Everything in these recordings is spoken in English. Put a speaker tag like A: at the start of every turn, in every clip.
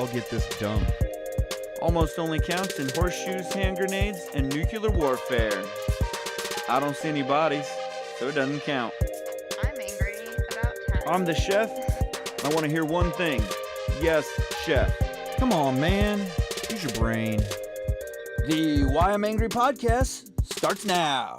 A: all get this dumb? Almost only counts in horseshoes, hand grenades, and nuclear warfare. I don't see any bodies, so it doesn't count.
B: I'm angry about tax.
A: I'm the chef. I want to hear one thing. Yes, chef. Come on, man. Use your brain. The Why I'm Angry podcast starts now.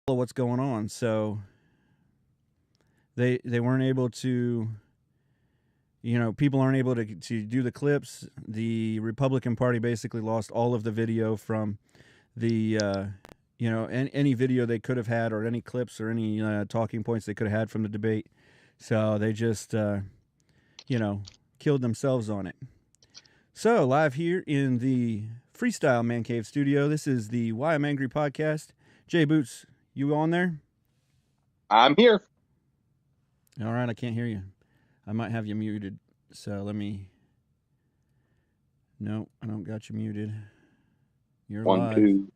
A: What's going on? So they weren't able to, people aren't able to do the clips. The Republican Party basically lost all of the video from the any video they could have had, or any clips or any talking points they could have had from the debate. So they just killed themselves on it. So live here in the Freestyle Man Cave studio, this is the Why I'm Angry podcast. Jboots, you on there?
C: I'm here.
A: All right, I can't hear you. I might have you muted, so let me... No, I don't got you muted. You're
C: 1,
A: live.
C: 2.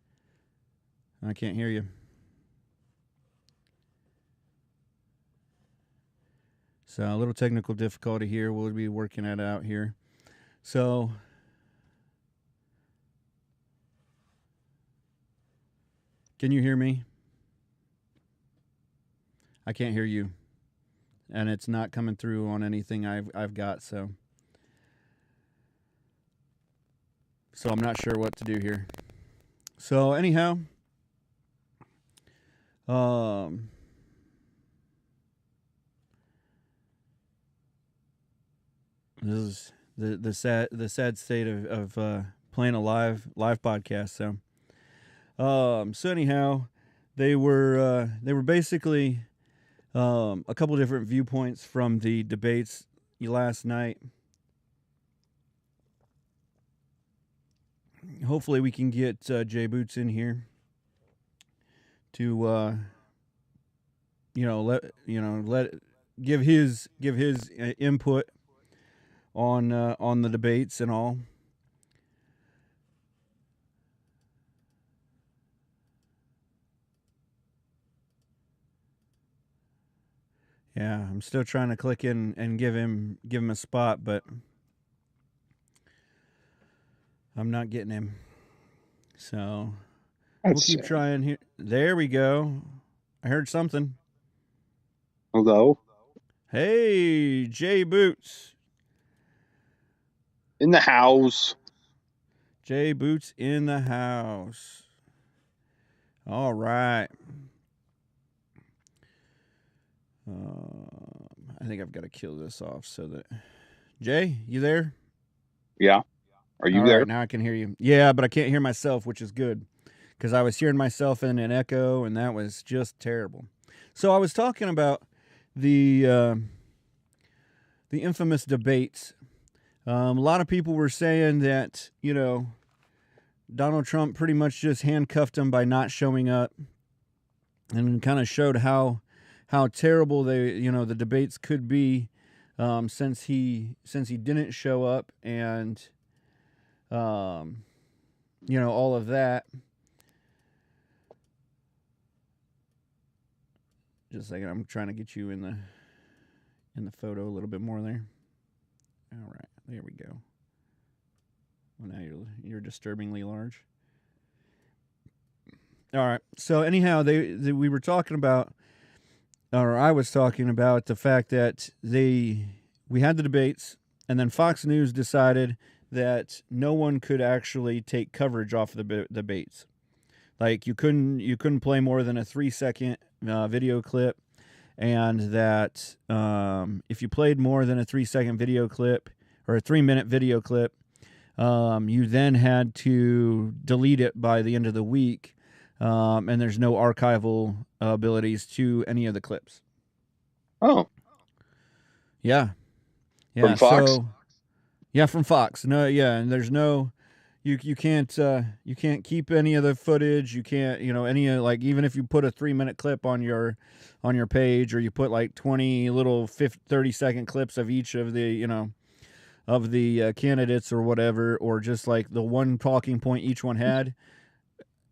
A: I can't hear you. So a little technical difficulty here. We'll be working it out here. So can you hear me? I can't hear you. And it's not coming through on anything I've got, so I'm not sure what to do here. So anyhow, this is the sad state of playing a live podcast. So anyhow, they were basically a couple different viewpoints from the debates last night. Hopefully, we can get Jboots in here to give his input on the debates and all. Yeah, I'm still trying to click in and give him a spot, but I'm not getting him. So we'll keep trying here. There we go. I heard something.
C: Hello?
A: Hey, Jboots.
C: In the house.
A: Jboots in the house. All right. I think I've got to kill this off so that... Jay, you there?
C: Yeah. Are you
A: All
C: there?
A: right, now I can hear you. Yeah, but I can't hear myself, which is good, because I was hearing myself in an echo, and that was just terrible. So I was talking about the infamous debates. A lot of people were saying that, Donald Trump pretty much just handcuffed him by not showing up, and kind of showed how terrible the debates could be, since he didn't show up, and all of that. Just a second, I'm trying to get you in the photo a little bit more there. All right, there we go. Well, now you're disturbingly large. All right. So anyhow, we were talking about, or I was talking about the fact that we had the debates, and then Fox News decided that no one could actually take coverage off the debates. Like you couldn't play more than a 3-second video clip, and that if you played more than a 3-second video clip or a 3-minute video clip, you then had to delete it by the end of the week, and there's no archival abilities to any of the clips.
C: Oh.
A: Yeah.
C: From Fox?
A: So, yeah, from Fox. No, yeah, and there's no, you can't keep any of the footage. You can't, any of, like, even if you put a 3-minute clip on your page, or you put like 20 little 30-second clips of each of the, of the candidates or whatever, or just like the one talking point each one had,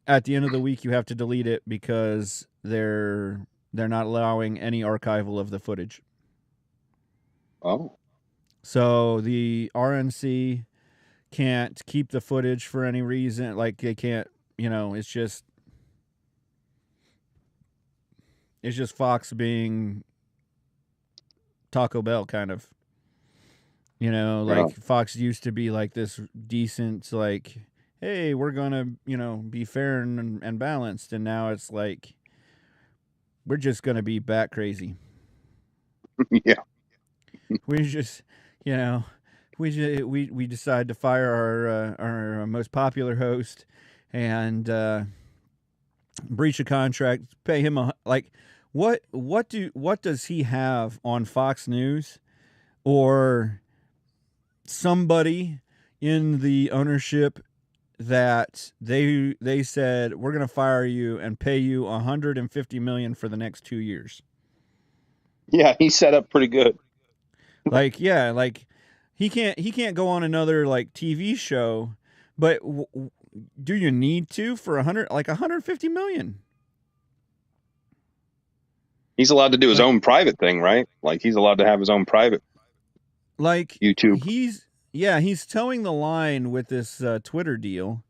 A: at the end of the week you have to delete it because they're not allowing any archival of the footage.
C: Oh.
A: So the RNC can't keep the footage for any reason. Like they can't, it's just Fox being Taco Bell kind of. Fox used to be like this decent, like, hey, we're gonna, be fair and balanced, and now it's like we're just gonna be bat crazy.
C: Yeah.
A: We just, we decide to fire our most popular host, and breach a contract, pay him what does he have on Fox News, or somebody in the ownership that they said, we're going to fire you and pay you $150 million for the next 2 years.
C: Yeah, he set up pretty good.
A: He can't go on another like TV show, but do you need to for 150 million?
C: He's allowed to do his
A: Like
C: own private thing, right? Like he's allowed to have his own private YouTube.
A: he's towing the line with this Twitter deal.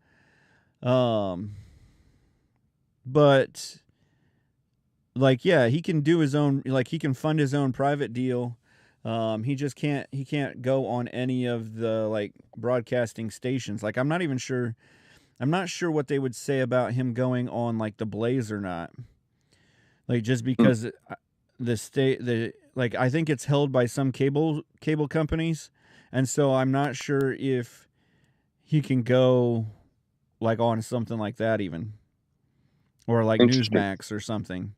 A: But like he can do his own, like he can fund his own private deal. He just can't go on any of the like broadcasting stations. Like I'm not sure what they would say about him going on like the Blaze or not. Like just because I think it's held by some cable companies, and so I'm not sure if he can go like on something like that even, or like Newsmax or something.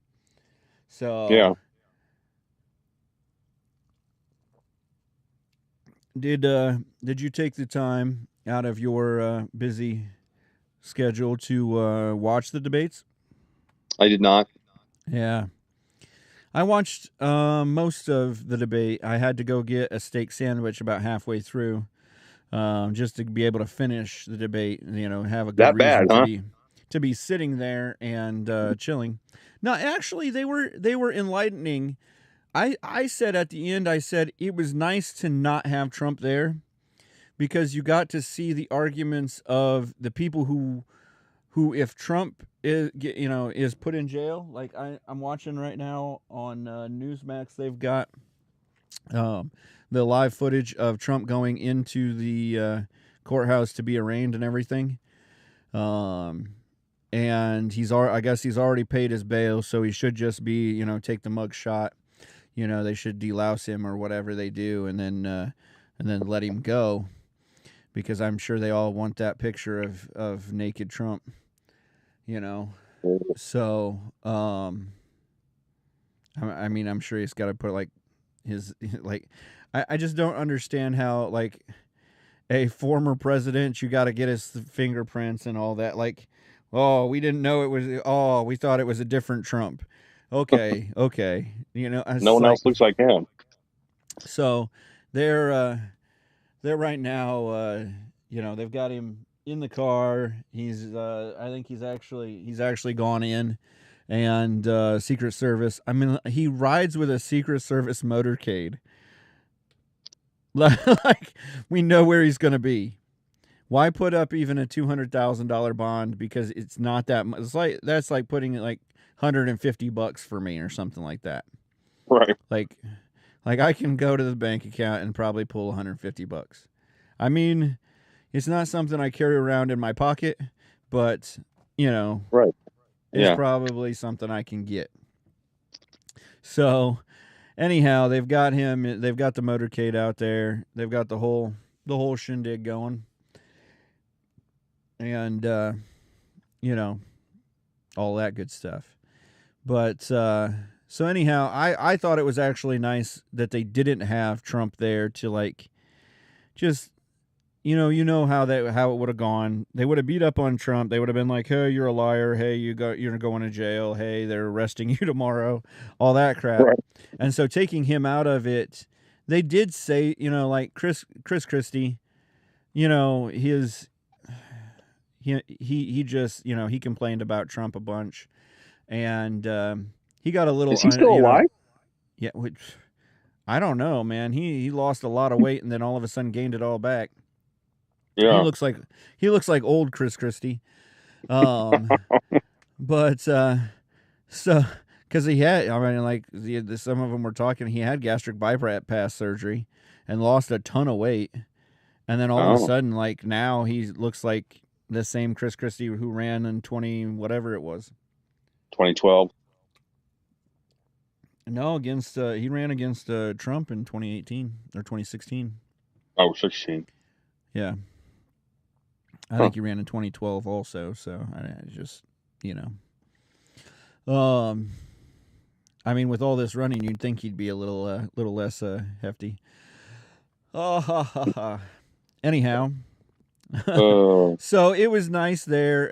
A: So
C: yeah.
A: Did you take the time out of your busy schedule to watch the debates?
C: I did not.
A: Yeah. I watched most of the debate. I had to go get a steak sandwich about halfway through, just to be able to finish the debate. Have a good
C: That
A: reason
C: bad, huh?
A: to be sitting there and chilling. No, actually, they were enlightening. I said at the end, I said it was nice to not have Trump there, because you got to see the arguments of the people who if Trump is put in jail, like I'm watching right now on Newsmax, they've got the live footage of Trump going into the courthouse to be arraigned and everything. And I guess he's already paid his bail, so he should just be, take the mug shot. They should delouse him or whatever they do, and then let him go, because I'm sure they all want that picture of naked Trump. So I mean, I'm sure he's got to put like his like. I just don't understand how like a former president, you got to get his fingerprints and all that. Like, oh, we didn't know it was. Oh, we thought it was a different Trump. Okay.
C: No one else looks like him.
A: So they're right now. They've got him in the car. I think he's actually gone in, and Secret Service. I mean, he rides with a Secret Service motorcade. Like, we know where he's going to be. Why put up even a $200,000 bond? Because it's not that much. That's like putting it like $150 for me or something like that.
C: Right.
A: Like I can go to the bank account and probably pull $150. I mean, it's not something I carry around in my pocket, but
C: right.
A: It's probably something I can get. So anyhow, they've got him. They've got the motorcade out there. They've got the whole shindig going, and all that good stuff. But so anyhow, I thought it was actually nice that they didn't have Trump there to like just how it would have gone. They would have beat up on Trump. They would have been like, "Hey, you're a liar. Hey, you're going to jail. Hey, they're arresting you tomorrow." All that crap.
C: Right.
A: And so taking him out of it, they did say, like Chris Christie, he just, he complained about Trump a bunch, and he got a little.
C: Is he still alive?
A: Yeah, I don't know, man. He lost a lot of weight and then all of a sudden gained it all back.
C: Yeah.
A: He looks like old Chris Christie. But so because he had, I mean, like some of them were talking, he had gastric bypass surgery and lost a ton of weight, and then all of a sudden, like now he looks like the same Chris Christie who ran in
C: 2012.
A: No, he ran against Trump in 2018 or 2016.
C: Oh, 16.
A: Yeah. I think he ran in 2012 also, so I just, I mean, with all this running, you'd think he'd be a little less hefty. Oh, ha, ha, ha. Anyhow, so it was nice there.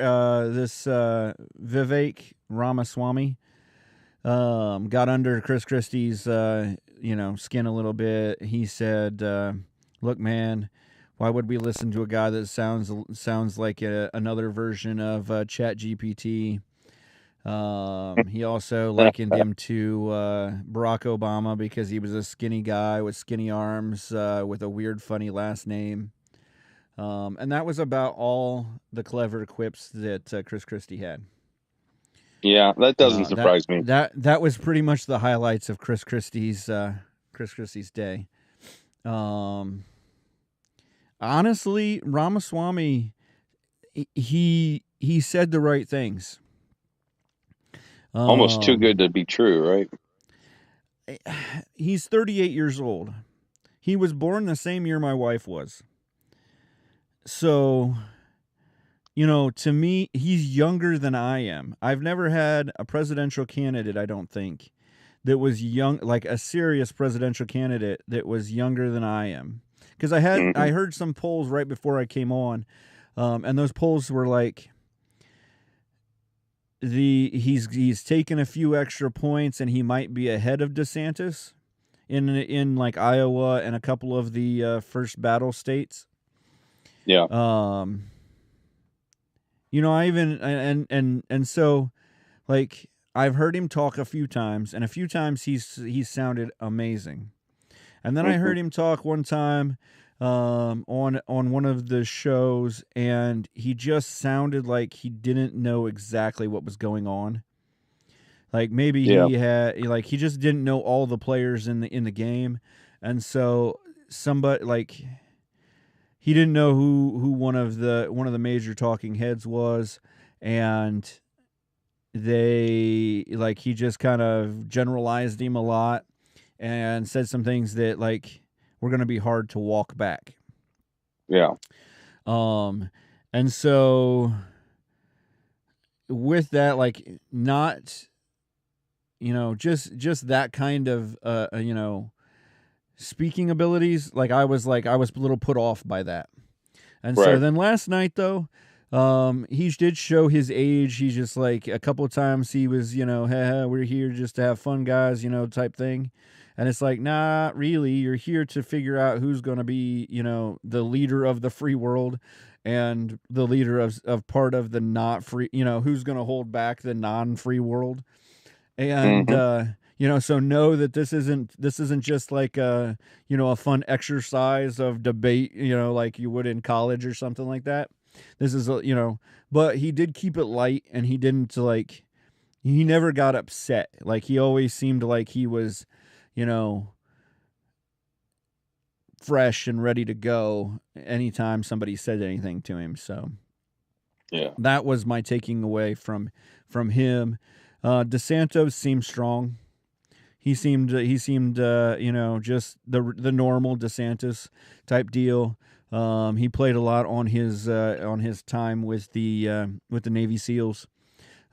A: This Vivek Ramaswamy got under Chris Christie's, skin a little bit. He said look, man, why would we listen to a guy that sounds like another version of ChatGPT? He also likened him to Barack Obama because he was a skinny guy with skinny arms with a weird, funny last name. And that was about all the clever quips that Chris Christie had.
C: Yeah, that doesn't surprise me.
A: That was pretty much the highlights of Chris Christie's day. Honestly, Ramaswamy, he said the right things.
C: Almost too good to be true,
A: right? He's 38 years old. He was born the same year my wife was. So, to me, he's younger than I am. I've never had a presidential candidate, I don't think, that was young, like a serious presidential candidate that was younger than I am. Because I heard some polls right before I came on, and those polls were like, he's taken a few extra points and he might be ahead of DeSantis in like Iowa and a couple of the first battle states.
C: Yeah.
A: I even and so like I've heard him talk a few times, and a few times he's sounded amazing. And then I heard him talk one time on one of the shows, and he just sounded like he didn't know exactly what was going on. Like maybe he just didn't know all the players in the game, and so somebody like he didn't know who one of the major talking heads was, and he just kind of generalized him a lot and said some things that like were going to be hard to walk back.
C: Yeah.
A: And so with that, like not, just that kind of, speaking abilities, like I was a little put off by that. And so then last night though, he did show his age. He's just like a couple of times he was, we're here just to have fun, guys, type thing. And it's like, nah, really, you're here to figure out who's going to be, the leader of the free world and the leader of part of the not free, who's going to hold back the non-free world. And, so know that this isn't just like a fun exercise of debate, like you would in college or something like that. This is, but he did keep it light, and he didn't he never got upset. Like he always seemed like he was, fresh and ready to go anytime somebody said anything to him. So
C: yeah,
A: that was my taking away from him. DeSantis seemed strong. He seemed just the normal DeSantis type deal. He played a lot on his time with the Navy SEALs,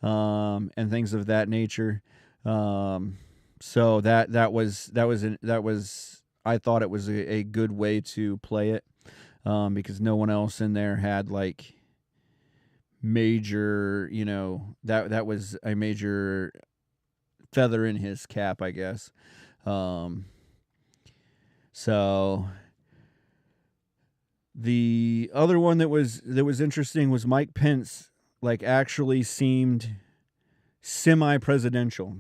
A: and things of that nature. So that was I thought it was a good way to play it, because no one else in there had like major, that was a major feather in his cap, I guess. So the other one that was interesting was Mike Pence, like actually seemed semi-presidential.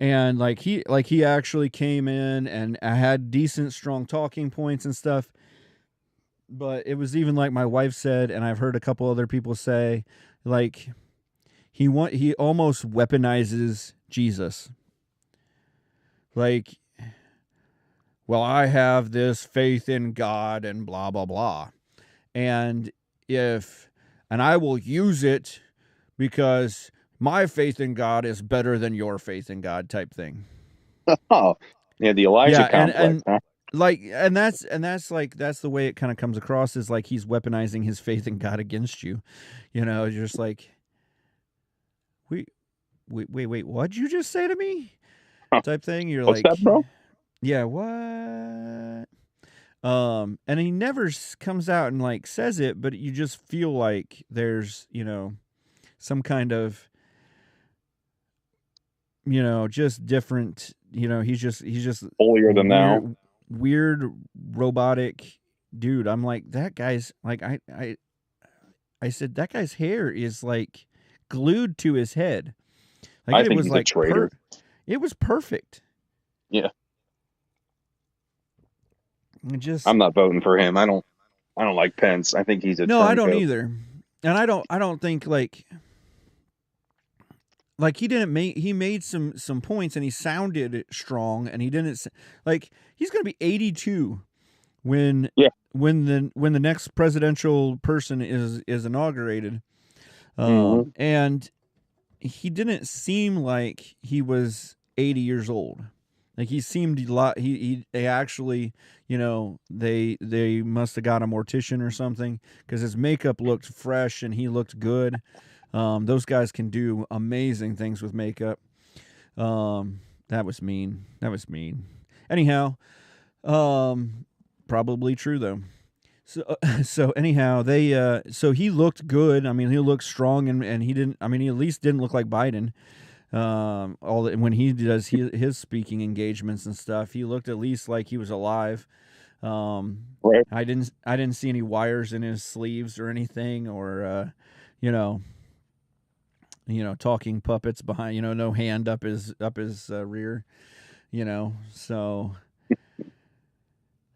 A: And like he actually came in and had decent, strong talking points and stuff. But it was even like my wife said, and I've heard a couple other people say, like he almost weaponizes Jesus. Like, well, I have this faith in God and blah blah blah, and I will use it because my faith in God is better than your faith in God, type thing.
C: Oh, yeah, the Elijah complex. Huh?
A: That's the way it kind of comes across, is like he's weaponizing his faith in God against you. You're just like, wait, what'd you just say to me? Type thing. You're
C: What's
A: like,
C: that, bro?
A: Yeah, what? And he never comes out and like says it, but you just feel like there's, some kind of, just different, he's just
C: holier than thou.
A: weird robotic dude. I'm like, that guy's like, I said that guy's hair is like glued to his head. Like
C: I
A: it
C: think
A: was
C: he's
A: like
C: a traitor.
A: it was perfect.
C: Yeah.
A: Just
C: I'm not voting for him. I don't like Pence. I think he's a
A: no, I don't
C: turncoat.
A: either. And I don't think like he didn't make he made some points and he sounded strong and he didn't like he's going to be 82 when
C: Yeah.
A: when the next presidential person is inaugurated. And he didn't seem like he was 80 years old. Like he seemed a lot. He actually, you know, they must have got a mortician or something because his makeup looked fresh and he looked good. Those guys can do amazing things with makeup. That was mean. That was mean. Anyhow, probably true though. So anyhow, they so he looked good. I mean, he looked strong and he didn't. I mean, he at least didn't look like Biden. When he does his speaking engagements and stuff, he looked at least like he was alive.
C: Right.
A: I didn't see any wires in his sleeves or anything, or you know, talking puppets behind, no hand up his rear, so.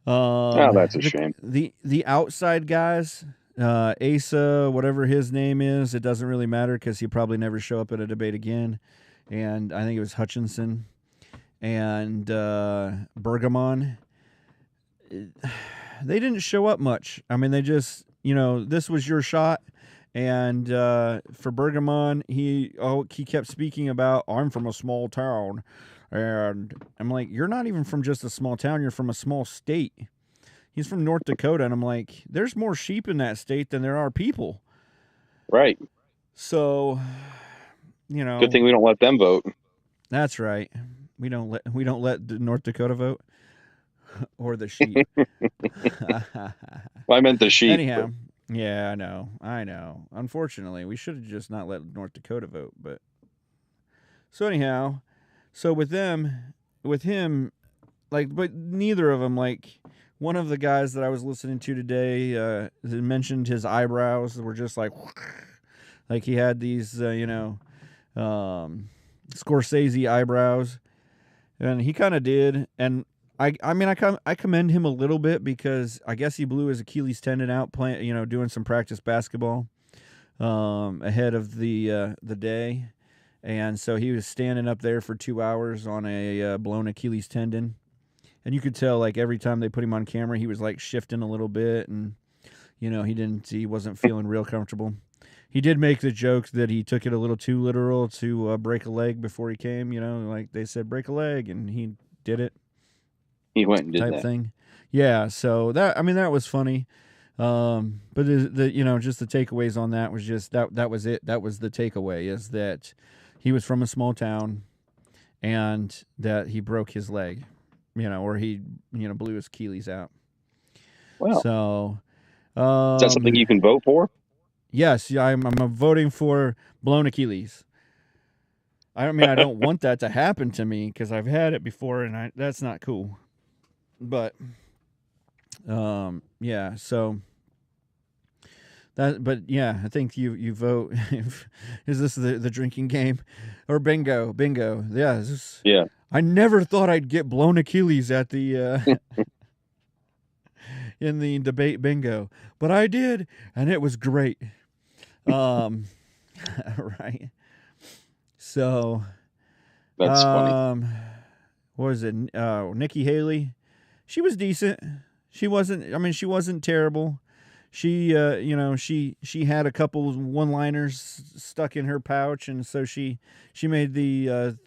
C: Oh, that's a shame.
A: The outside guys, Asa, whatever his name is, it doesn't really matter because he'll probably never show up at a debate again. And I think it was Hutchinson and Bergamon. They didn't show up much. I mean, they just, this was your shot. And for Bergamon, he kept speaking about, I'm from a small town. And I'm like, you're not even from just a small town. You're from a small state. He's from North Dakota. And I'm like, there's more sheep in that state than there are people.
C: Right.
A: So,
C: Good thing we don't let them vote.
A: That's right. We don't let North Dakota vote or the sheep.
C: Well, I meant the sheep.
A: Anyhow, yeah, I know. Unfortunately, we should have just not let North Dakota vote. But so anyhow, so with him, like, but neither of them, like, one of the guys that I was listening to today mentioned his eyebrows were just like he had these, Scorsese eyebrows, and he kind of did. And I commend him a little bit because I guess he blew his Achilles tendon out playing, doing some practice basketball ahead of the day. And so he was standing up there for 2 hours on a blown Achilles tendon. And you could tell, like, every time they put him on camera, he was, like, shifting a little bit. And, he wasn't feeling real comfortable. He did make the joke that he took it a little too literal to break a leg before he came. Like they said, break a leg. And he did it.
C: He went and did
A: type
C: that.
A: thing. Yeah, so that was funny. But just the takeaways on that was just that was it. That was the takeaway, is that he was from a small town and that he broke his leg, or he, blew his Achilles out.
C: Wow.
A: So,
C: is that something you can vote for?
A: Yes, yeah, I'm voting for blown Achilles. I mean, I don't want that to happen to me because I've had it before, and that's not cool. But, yeah. So but yeah, I think you vote. Is this the drinking game, or bingo? Yeah.
C: Yeah.
A: I never thought I'd get blown Achilles at the in the debate bingo, but I did, and it was great. Right. So
C: that's funny.
A: What was it? Nikki Haley. She was decent. She wasn't terrible. She, she had a couple one-liners stuck in her pouch, and so she made the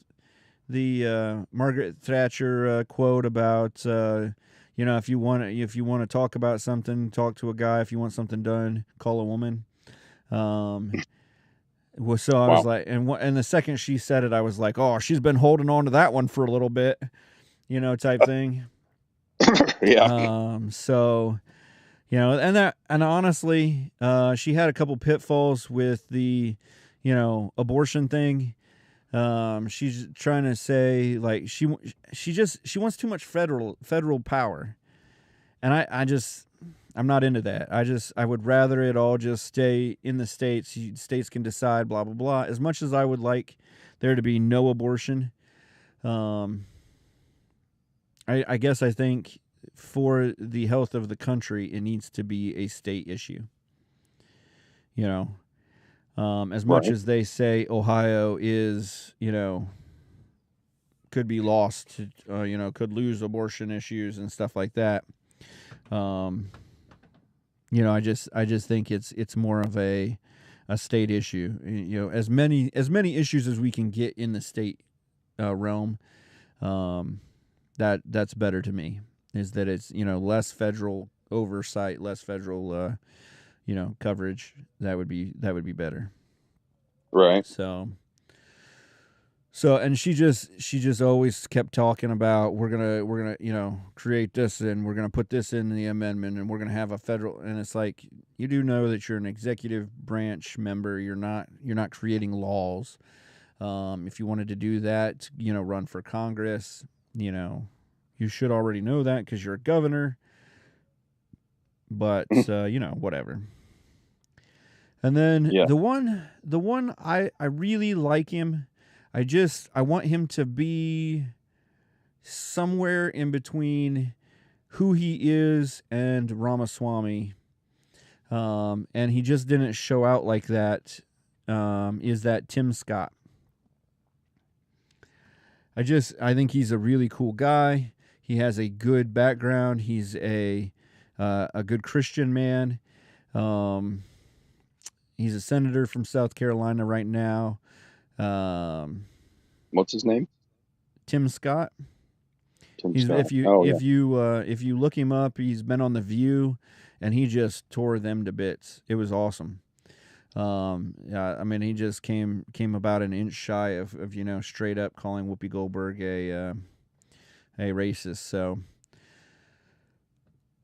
A: Margaret Thatcher quote about, if you want to talk about something, talk to a guy. If you want something done, call a woman. Well, so I was like, and the second she said it, I was like, oh, she's been holding on to that one for a little bit, type thing.
C: Yeah.
A: So, and honestly, she had a couple pitfalls with the, abortion thing. She's trying to say like she wants too much federal power, and I'm not into that. I would rather it all just stay in the states. States can decide, blah blah blah. As much as I would like there to be no abortion, I guess I think for the health of the country, it needs to be a state issue. You know, as much as they say Ohio is, could be lost, could lose abortion issues and stuff like that. I just think it's more of a state issue. As many issues as we can get in the state realm, that's better to me. Is that it's less federal oversight, less federal coverage. That would be better.
C: Right.
A: So and she just always kept talking about we're gonna create this and we're gonna put this in the amendment and we're gonna have a federal, and it's like, you do know that you're an executive branch member. You're not creating laws. If you wanted to do that, run for Congress, you should already know that because you're a governor. But whatever. And then the one I really like him. I want him to be somewhere in between who he is and Ramaswamy. And he just didn't show out like that. Is that Tim Scott? I think he's a really cool guy. He has a good background. He's a good Christian man. He's a senator from South Carolina right now.
C: What's his name?
A: Tim Scott.
C: Scott.
A: If you look him up, he's been on The View, and he just tore them to bits. It was awesome. He just came about an inch shy of straight up calling Whoopi Goldberg a racist. So,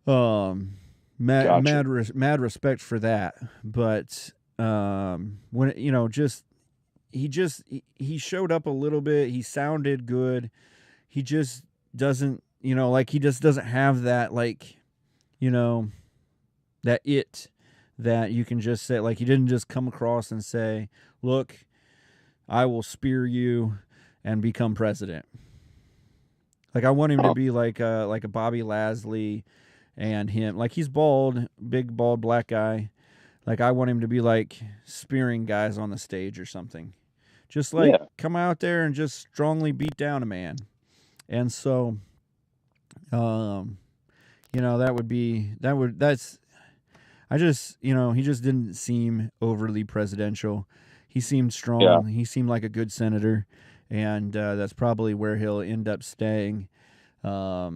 C: Gotcha.
A: mad respect for that. But when he showed up a little bit. He sounded good. He just doesn't he just doesn't have that that it. That you can just say, like, he didn't just come across and say, look, I will spear you and become president. Like, I want him to be like a Bobby Lashley and him. Like, he's bald, big, bald, black guy. Like, I want him to be, like, spearing guys on the stage or something. Just, come out there and just strongly beat down a man. And so, he just didn't seem overly presidential. He seemed strong. Yeah. He seemed like a good senator, and that's probably where he'll end up staying. But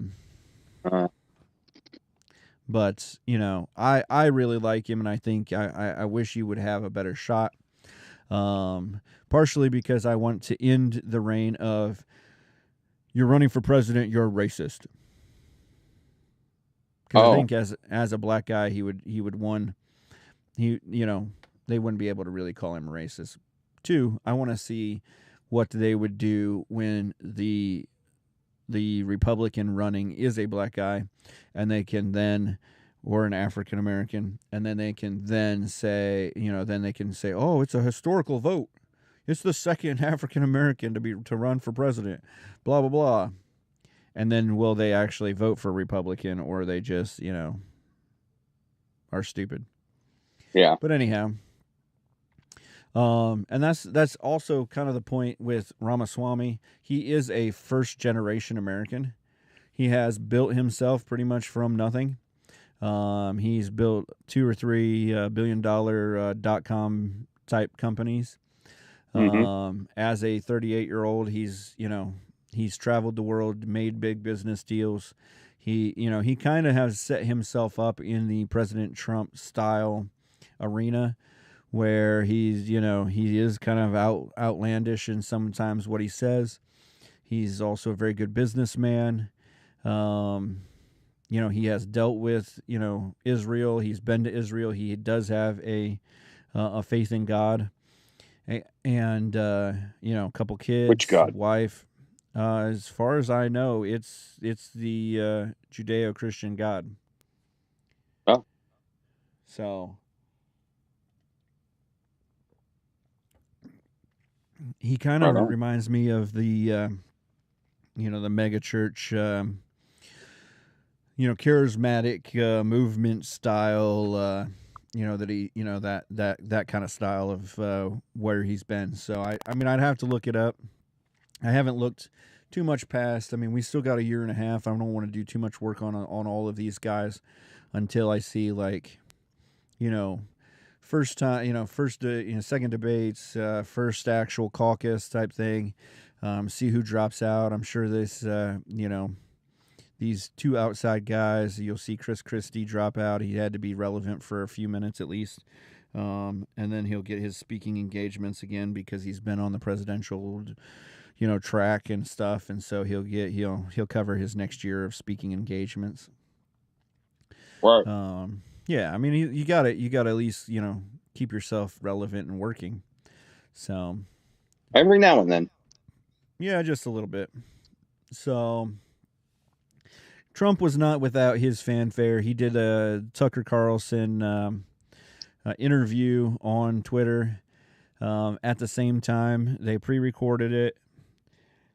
A: I really like him, and I think I wish he would have a better shot. Partially because I want to end the reign of you're running for president, you're a racist. Because I think as a black guy, he would won. They wouldn't be able to really call him racist. 2, I want to see what they would do when the Republican running is a black guy, and they can then, or an African American, and then they can then say, oh, it's a historical vote. It's the second African American to run for president. Blah blah blah. And then will they actually vote for Republican, or they just, are stupid?
C: Yeah.
A: But anyhow, and that's also kind of the point with Ramaswamy. He is a first-generation American. He has built himself pretty much from nothing. He's built 2 or 3 billion-dollar .com type companies.
C: Mm-hmm.
A: As a 38-year-old, he's traveled the world, made big business deals. He kind of has set himself up in the President Trump style arena, where he is kind of outlandish in sometimes what he says. He's also a very good businessman. He has dealt with Israel. He's been to Israel. He does have a faith in God. and a couple
C: Which
A: kids,
C: God?
A: wife. As far as I know, it's the Judeo-Christian God.
C: Oh,
A: So he kind
C: right
A: of
C: on.
A: reminds me of the the mega church, charismatic movement style. That he, that kind of style of where he's been. So I mean, I'd have to look it up. I haven't looked too much past. I mean, we still got a year and a half. I don't want to do too much work on all of these guys until I see, like, first time, second debates, first actual caucus type thing. See who drops out. I'm sure this, these two outside guys, you'll see Chris Christie drop out. He had to be relevant for a few minutes at least. And then he'll get his speaking engagements again because he's been on the presidential, track and stuff. And so he'll cover his next year of speaking engagements.
C: Right.
A: Yeah, I mean, you got to at least, keep yourself relevant and working. So
C: Every now and then.
A: yeah, just a little bit. So Trump was not without his fanfare. He did a Tucker Carlson interview on Twitter. At the same time, they pre-recorded it.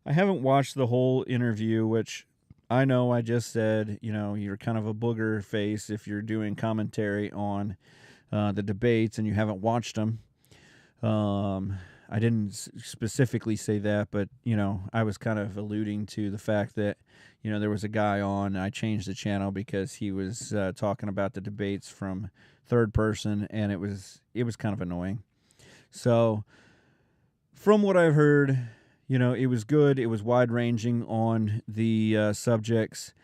A: I haven't watched the whole interview, which I know I just said, you're kind of a booger face if you're doing commentary on the debates and you haven't watched them. I didn't specifically say that, but, I was kind of alluding to the fact that, there was a guy on. I changed the channel because he was talking about the debates from third person, and it was kind of annoying. So from what I've heard, it was good. It was wide-ranging on the subjects,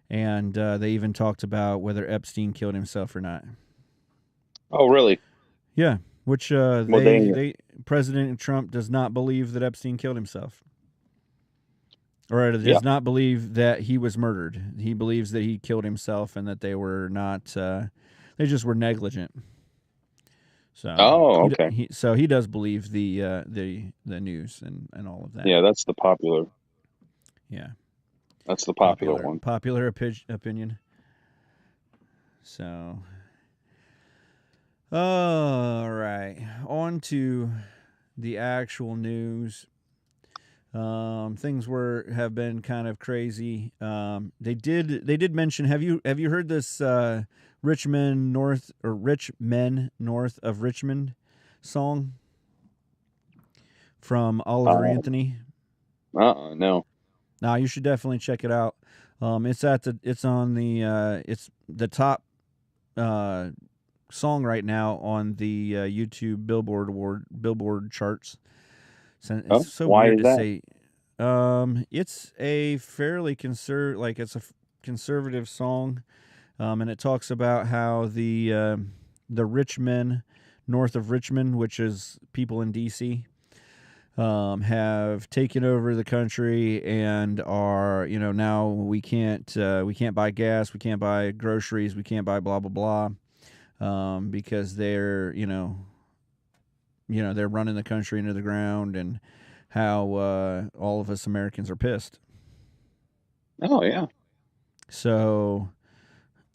A: and they even talked about whether Epstein killed himself or not.
C: Oh, really?
A: Yeah, which President Trump does not believe that Epstein killed himself, or does not believe that he was murdered. He believes that he killed himself and that they were not. They just were negligent. So
C: okay.
A: So he does believe the news and all of that.
C: Yeah, that's the popular.
A: Yeah,
C: that's the popular one.
A: Popular opinion. So, all right, on to the actual news. Things have been kind of crazy. They did mention. Have you heard this Rich Men North of Richmond song from Oliver Anthony?
C: No.
A: Nah, you should definitely check it out. It's the top song right now on the YouTube Billboard charts. It's so
C: why
A: weird
C: is
A: to
C: that?
A: say. It's a fairly it's a conservative song, and it talks about how the rich men north of Richmond, which is people in D.C., have taken over the country and are, now we can't buy gas, we can't buy groceries, we can't buy blah blah blah, because they're they're running the country into the ground, and how all of us Americans are pissed.
C: Oh yeah.
A: So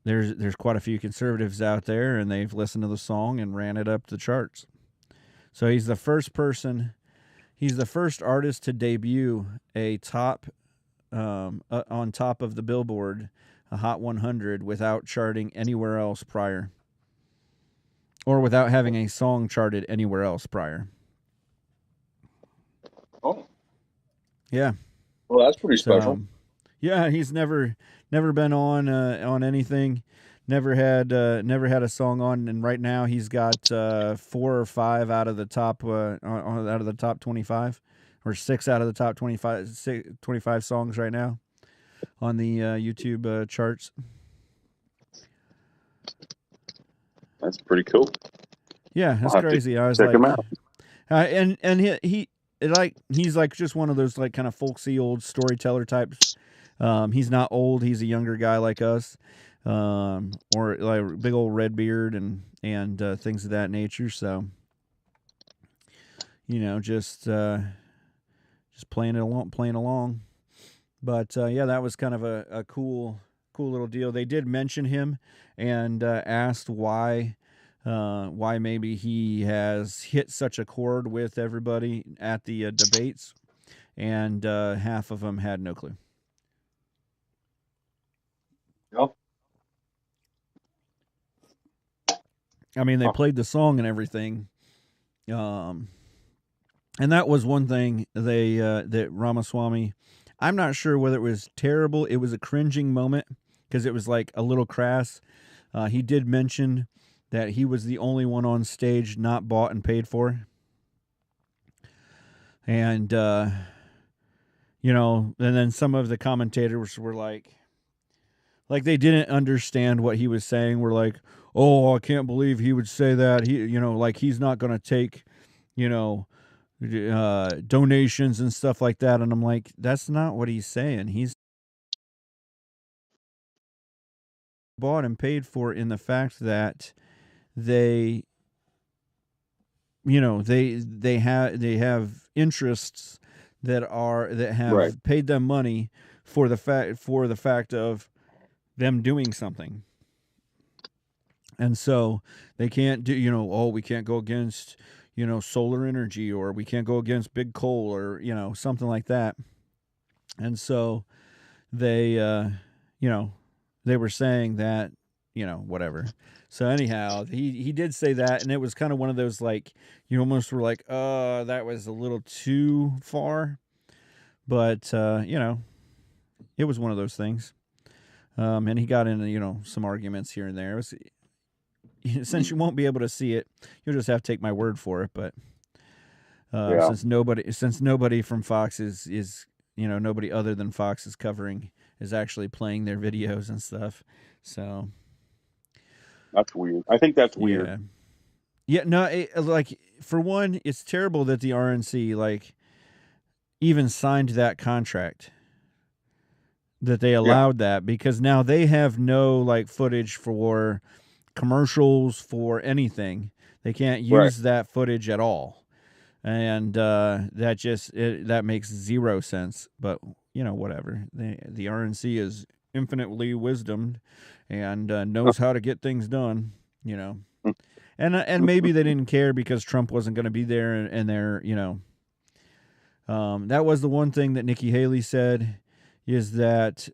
A: there's quite a few conservatives out there, and they've listened to the song and ran it up the charts. So he's the first artist to debut a top on top of the Billboard, a Hot 100, without charting anywhere else prior, or without having a song charted anywhere else prior.
C: Oh.
A: Yeah.
C: Well, that's pretty special.
A: Yeah, he's never been on anything. Never had a song on, and right now he's got 4 or 5 out of the top out of the top 25, or 6 out of the top 25 songs right now on the YouTube charts.
C: That's pretty cool.
A: Yeah, that's crazy. I was
C: check
A: like,
C: him out.
A: And he's like just one of those like kind of folksy old storyteller types. He's not old. He's a younger guy like us, or like big old red beard and things of that nature. So, just playing along. But yeah, that was kind of a cool little deal. They did mention him and asked why maybe he has hit such a chord with everybody at the debates, and half of them had no clue.
C: Yep.
A: I mean, they played the song and everything, and that was one thing that Ramaswamy. I'm not sure whether it was terrible. It was a cringing moment because it was like a little crass. He did mention that he was the only one on stage not bought and paid for. And, and then some of the commentators were like they didn't understand what he was saying. We're like, oh, I can't believe he would say that. He's not going to take, donations and stuff like that. And I'm like, that's not what he's saying. He's bought and paid for in the fact that they have interests that have
C: right.
A: paid them money for the fact of them doing something. And so they can't do, we can't go against, solar energy, or we can't go against big coal, or, something like that. And so they, they were saying that, whatever. So anyhow, he did say that, and it was kind of one of those, like, you almost were like, that was a little too far. But, it was one of those things. And he got into, some arguments here and there. It was, since you won't be able to see it, you'll just have to take my word for it. But since nobody from Fox is nobody other than Fox is actually playing their videos and stuff. So
C: that's weird. I think that's weird.
A: Yeah. No, for one, it's terrible that the RNC even signed that contract, that they allowed that, because now they have no footage for commercials, for anything. They can't use that footage at all. And that makes zero sense. But whatever. The RNC is infinitely wisdomed and knows how to get things done. And maybe they didn't care because Trump wasn't going to be there, and they're that was the one thing that Nikki Haley said, is that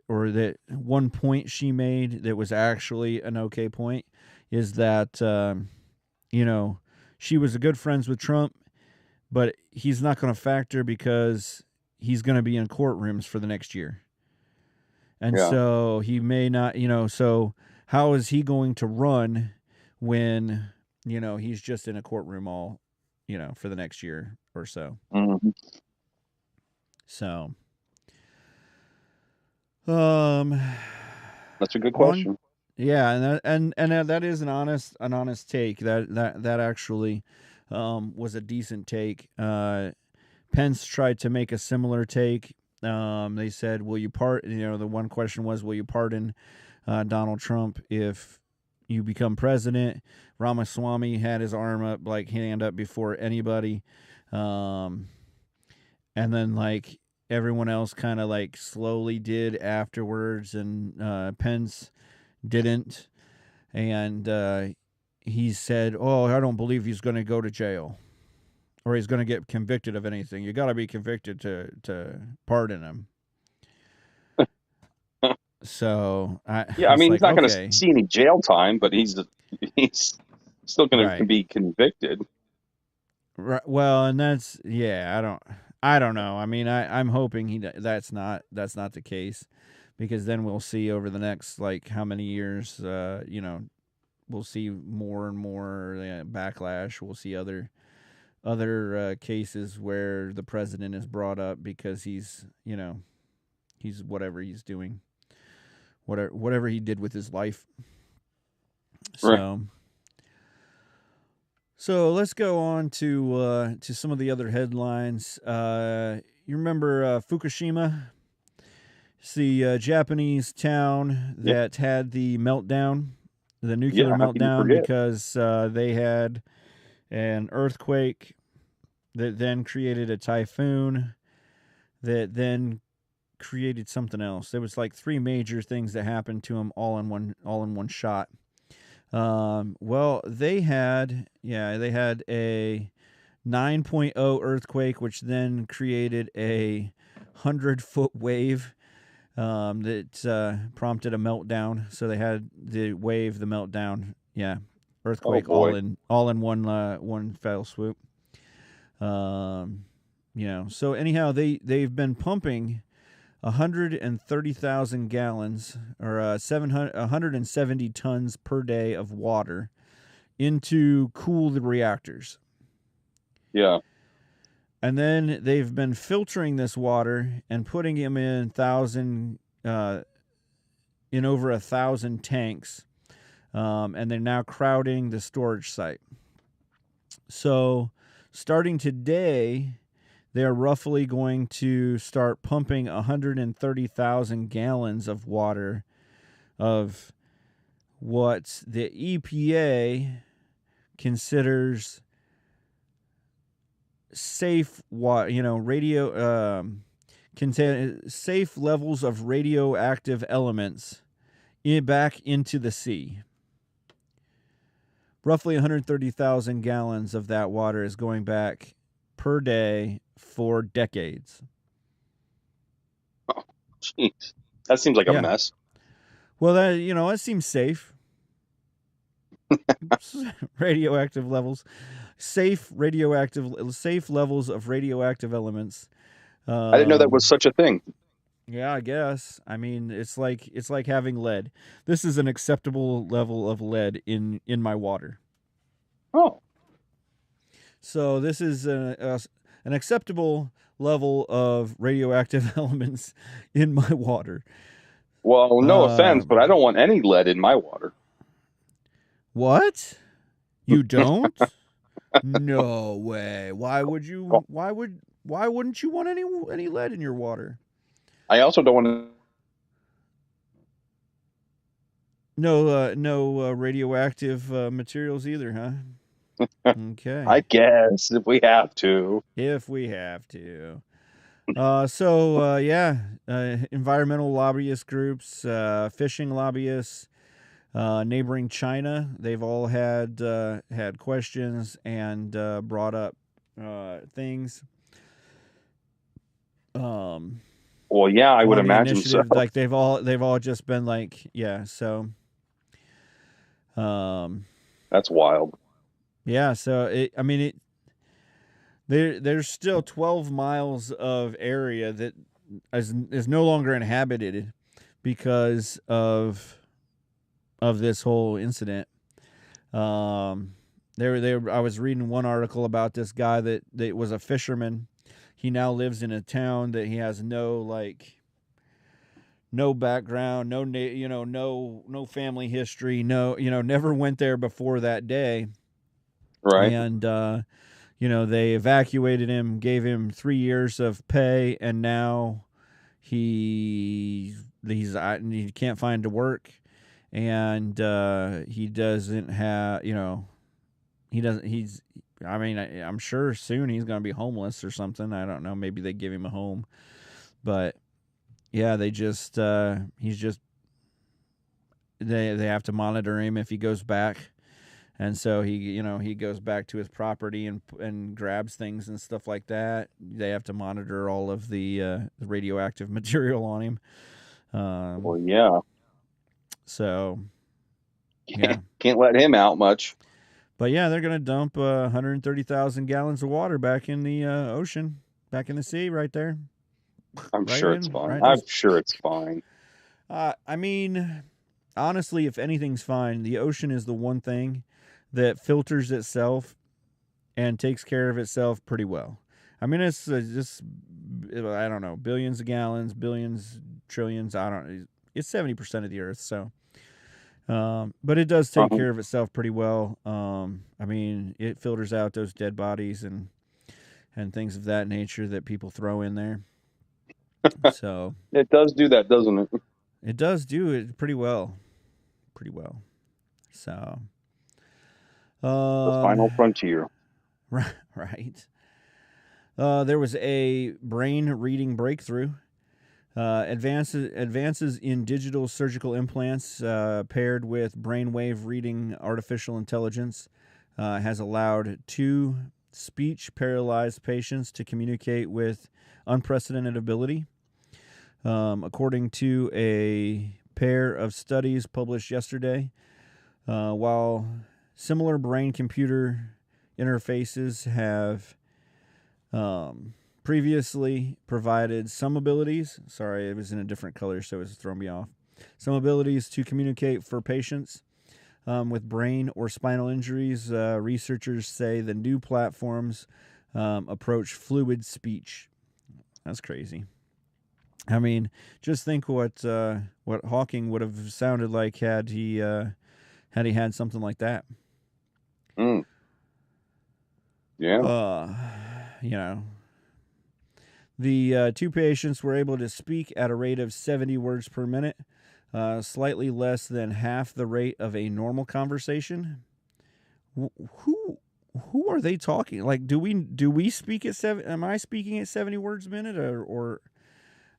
A: one point she made that was actually an okay point, is that she was a good friends with Trump, but he's not going to factor because he's going to be in courtrooms for the next year. And so he may not, so how is he going to run when, he's just in a courtroom all, for the next year or so.
C: Mm-hmm.
A: So,
C: that's a good question.
A: Yeah. And that is an honest take. That actually, was a decent take. Pence tried to make a similar take. They said, will you the one question was, will you pardon Donald Trump if you become president? Ramaswamy had his arm up, hand up before anybody. And then everyone else kind of slowly did afterwards, and Pence didn't. And he said, oh, I don't believe he's going to go to jail, or he's going to get convicted of anything. You got to be convicted to pardon him. So
C: he's not going to see any jail time, but he's still going to be convicted.
A: Right. Well, and that's I don't know. I mean, I'm hoping that's not the case, because then we'll see over the next how many years, we'll see more and more backlash. We'll see other cases where the president is brought up because he's whatever he's doing, whatever he did with his life. So let's go on to some of the other headlines. You remember Fukushima? It's the Japanese town that had the meltdown, the nuclear meltdown, because they had an earthquake that then created a typhoon that then created something else. There was like 3 major things that happened to them all in one shot. Well, they had a 9.0 earthquake, which then created a 100-foot wave that prompted a meltdown. So they had the wave, the meltdown, earthquake, all in one fell swoop. So anyhow, they've been pumping 130,000 gallons or 170 tons per day of water into cool the reactors.
C: Yeah.
A: And then they've been filtering this water and putting them in over 1,000 tanks. And they're now crowding the storage site. So starting today, they're roughly going to start pumping 130,000 gallons of water of what the EPA considers safe safe levels of radioactive elements back into the sea. Roughly 130,000 gallons of that water is going back per day for decades.
C: Oh, jeez. That seems like a mess.
A: Well, that seems safe. Radioactive levels. Safe levels of radioactive elements.
C: I didn't know that was such a thing.
A: Yeah, I guess. I mean, it's like having lead. This is an acceptable level of lead in my water.
C: Oh.
A: So this is an acceptable level of radioactive elements in my water.
C: Well, no offense, but I don't want any lead in my water.
A: What? You don't? No way. Why would you? Why wouldn't you want any lead in your water?
C: I also don't want to.
A: No radioactive materials either, huh? Okay.
C: I guess if we have to.
A: Environmental lobbyist groups, fishing lobbyists, neighboring China, they've all had questions and brought up things.
C: Well, yeah, I would imagine so.
A: Like they've all just been like, yeah. So,
C: that's wild.
A: Yeah. So there's still 12 miles of area that is no longer inhabited because of this whole incident. I was reading one article about this guy that was a fisherman. He now lives in a town that he has no background, no family history, never went there before that day.
C: Right.
A: And they evacuated him, gave him 3 years of pay, and now he can't find to work, and he doesn't have, I'm sure soon he's going to be homeless or something. I don't know. Maybe they give him a home, but yeah, they have to monitor him if he goes back. And so he goes back to his property and grabs things and stuff like that. They have to monitor all of the radioactive material on him.
C: Well, yeah.
A: So, yeah.
C: Can't let him out much.
A: But yeah, they're going to dump 130,000 gallons of water back in the ocean, back in the sea right there.
C: I'm sure it's fine. I'm sure it's fine.
A: I mean, honestly, if anything's fine, the ocean is the one thing that filters itself and takes care of itself pretty well. I mean, it's just, I don't know, billions of gallons, billions, trillions, it's 70% of the earth, so. But it does take care of itself pretty well. I mean, it filters out those dead bodies and things of that nature that people throw in there. So
C: it does do that, doesn't it?
A: It does do it pretty well. Pretty well. So
C: the final frontier.
A: Right. There was a brain reading breakthrough. Advances in digital surgical implants paired with brainwave reading artificial intelligence has allowed 2 speech paralyzed patients to communicate with unprecedented ability. According to a pair of studies published yesterday, while similar brain-computer interfaces have previously provided some abilities. Sorry, it was in a different color, so it was throwing me off. Some abilities to communicate for patients with brain or spinal injuries. Researchers say the new platforms approach fluid speech. That's crazy. I mean, just think what Hawking would have sounded like had he had something like that.
C: Yeah.
A: You know, the 2 patients were able to speak at a rate of 70 words per minute, slightly less than half the rate of a normal conversation. Who are they talking? Like, do we speak at 7? Am I speaking at 70 words a minute, or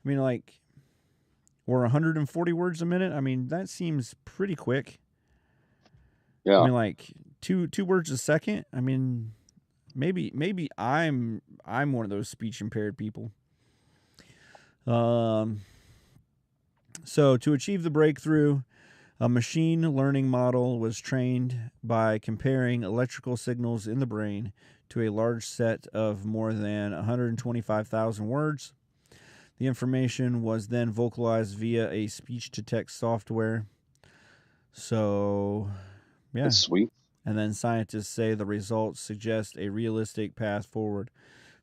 A: I mean, like, or 140 words a minute? I mean, that seems pretty quick.
C: Yeah.
A: I mean, like two words a second. I mean, maybe I'm one of those speech impaired people. So to achieve the breakthrough, a machine learning model was trained by comparing electrical signals in the brain to a large set of more than 125,000 words. The information was then vocalized via a speech-to-text software. So, yeah.
C: That's sweet.
A: And then scientists say the results suggest a realistic path forward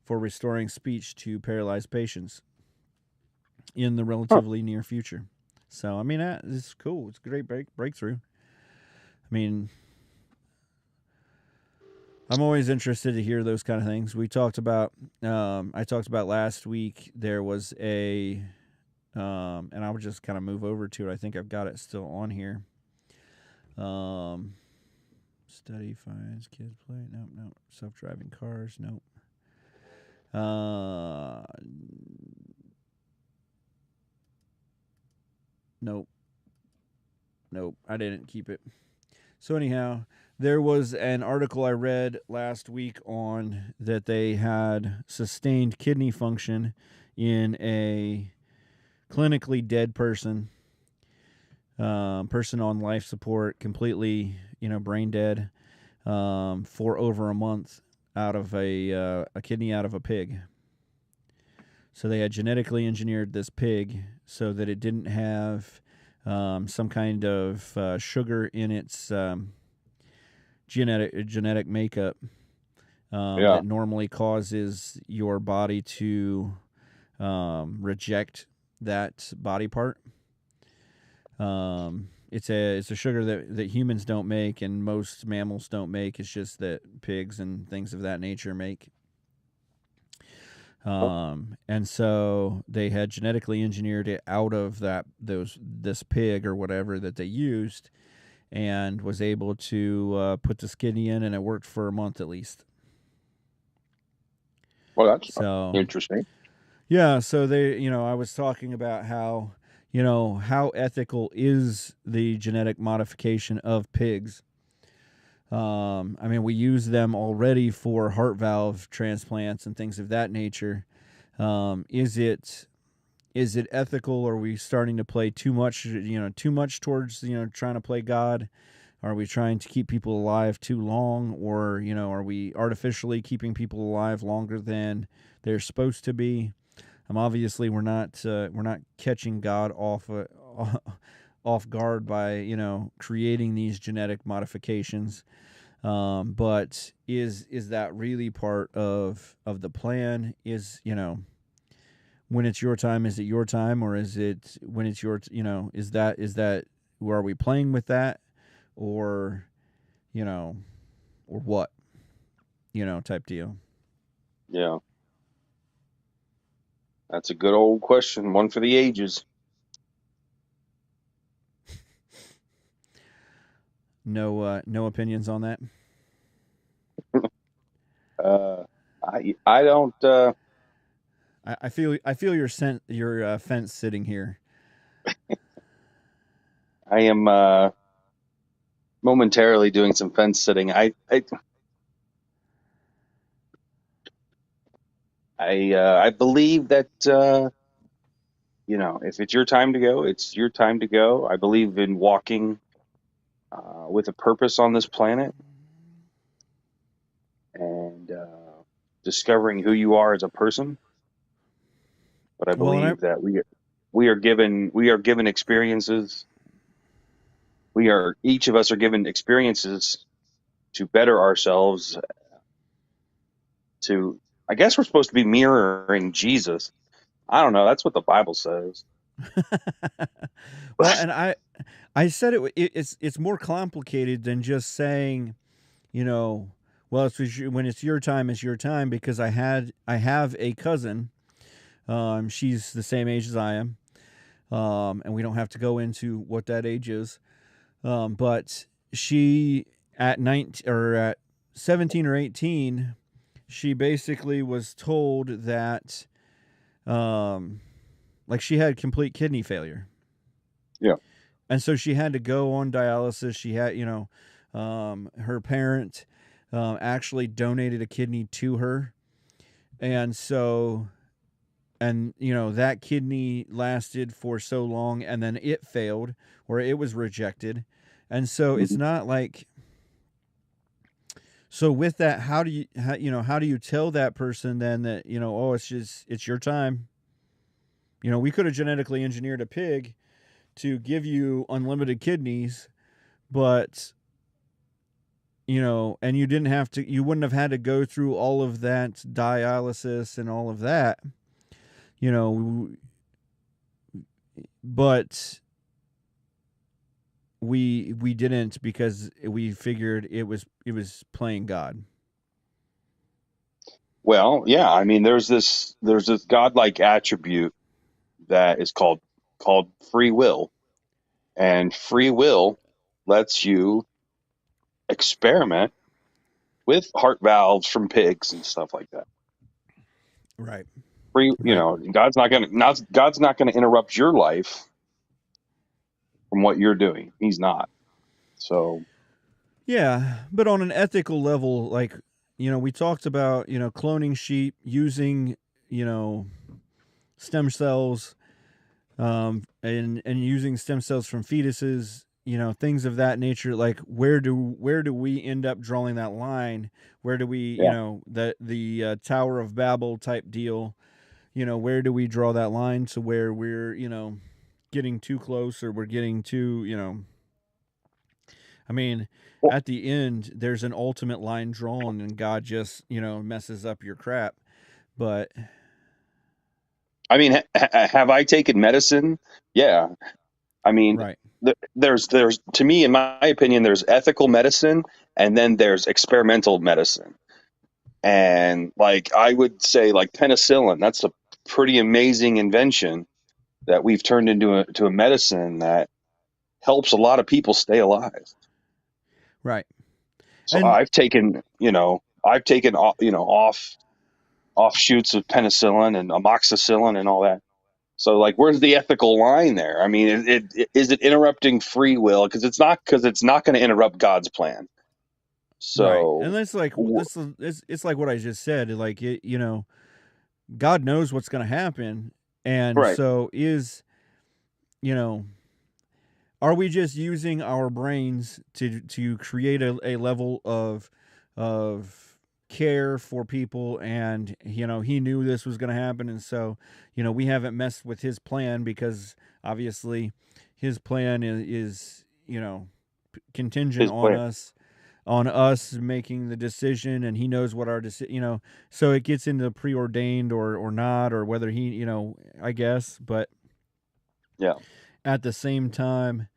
A: for restoring speech to paralyzed patients in the relatively near future. So, I mean, it's cool. It's a great breakthrough. I mean, I'm always interested to hear those kind of things. We talked about, I talked about last week, there was a, and I would just kind of move over to it. I think I've got it still on here. Study finds kids play. Nope. Self-driving cars. Nope. Nope. I didn't keep it. So anyhow, there was an article I read last week on that they had sustained kidney function in a clinically dead person, person on life support, completely, brain dead, for over a month out of a kidney out of a pig. So they had genetically engineered this pig so that it didn't have some kind of sugar in its genetic makeup that normally causes your body to reject that body part. It's a sugar that humans don't make and most mammals don't make. It's just that pigs and things of that nature make. And so they had genetically engineered it out of this pig or whatever that they used, and was able to put the kidney in, and it worked for a month at least.
C: Well, that's interesting.
A: Yeah, so I was talking about how ethical is the genetic modification of pigs. I mean, we use them already for heart valve transplants and things of that nature. Is it ethical? Are we starting to play too much towards, trying to play God? Are we trying to keep people alive too long? Or, are we artificially keeping people alive longer than they're supposed to be? Obviously we're not catching God off guard by, creating these genetic modifications. But is that really part of the plan? Is, when it's your time, is it your time, or is it when it's your, is that are we playing with that, or or what, type deal?
C: Yeah. That's a good old question, one for the ages.
A: No opinions on that.
C: I don't.
A: I feel your fence sitting here.
C: I am momentarily doing some fence sitting. I believe that if it's your time to go, it's your time to go. I believe in walking with a purpose on this planet and discovering who you are as a person. But I
A: Well, and
C: believe that we are given experiences. Each of us are given experiences to better ourselves. I guess we're supposed to be mirroring Jesus. I don't know. That's what the Bible says.
A: well, and I said it's more complicated than just saying, well, when it's your time, it's your time, because I have a cousin. She's the same age as I am, and we don't have to go into what that age is. But she at 19 or at 17 or 18, she basically was told that, like, she had complete kidney failure.
C: Yeah.
A: And so she had to go on dialysis. She had, her parent actually donated a kidney to her. And so, that kidney lasted for so long, and then it failed, or it was rejected. And so it's not like, so with that, how do you tell that person then that, oh, it's your time. We could have genetically engineered a pig to give you unlimited kidneys, but and you wouldn't have had to go through all of that dialysis and all of that, but we didn't, because we figured it was playing God.
C: Well, yeah. I mean, there's this godlike attribute that is called free will, and free will lets you experiment with heart valves from pigs and stuff like that.
A: Right.
C: Right. God's not gonna interrupt your life from what you're doing. He's not. So
A: Yeah, but on an ethical level, like, we talked about, cloning sheep, using, stem cells, and using stem cells from fetuses, things of that nature. Like, where do we end up drawing that line? Where do we,
C: yeah.
A: The Tower of Babel type deal? Where do we draw that line to where we're, getting too close, or we're getting too, I mean,
C: Well,
A: at the end, there's an ultimate line drawn, and God just, messes up your crap. But
C: I mean, have I taken medicine? Yeah. I mean,
A: right,
C: there's to me, in my opinion, there's ethical medicine, and then there's experimental medicine. And like I would say, like penicillin, that's a pretty amazing invention that we've turned into a medicine that helps a lot of people stay alive.
A: right,
C: So
A: and
C: I've taken offshoots of penicillin and amoxicillin and all that. So like, where's the ethical line there? I mean, is it interrupting free will? Because it's not going to interrupt God's plan.
A: right,
C: So
A: and that's like it's like what I just said. Like, God knows what's going to happen, and
C: right,
A: so you know, are we just using our brains to create a level of care for people? And he knew this was going to happen, and so we haven't messed with his plan, because obviously his plan is contingent
C: his plan.
A: on us making the decision, and he knows what our decision, so it gets into preordained or not, or whether he, I guess. But
C: Yeah,
A: at the same time,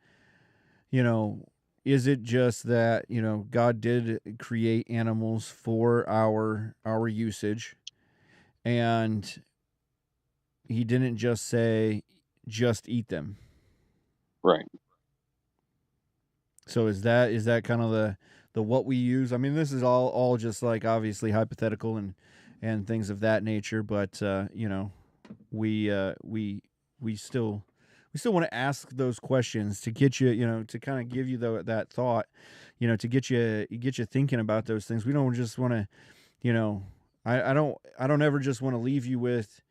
A: you know, is it just that, God did create animals for our usage, and he didn't just say just eat them?
C: right.
A: So is that kind of the what we use? I mean, this is all just like obviously hypothetical, and things of that nature. But we still want to ask those questions to get you, to kind of give you that thought, to get you thinking about those things. We don't just want to, I don't ever just want to leave you with,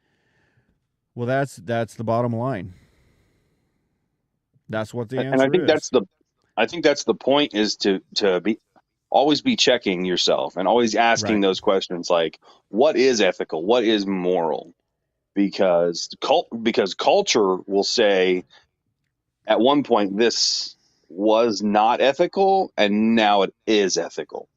A: well, that's the bottom line. That's what the
C: And
A: answer is.
C: I think that's the point, is to be always be checking yourself and always asking
A: Right.
C: those questions, like, what is ethical, what is moral? Because culture will say at one point this was not ethical and now it is ethical.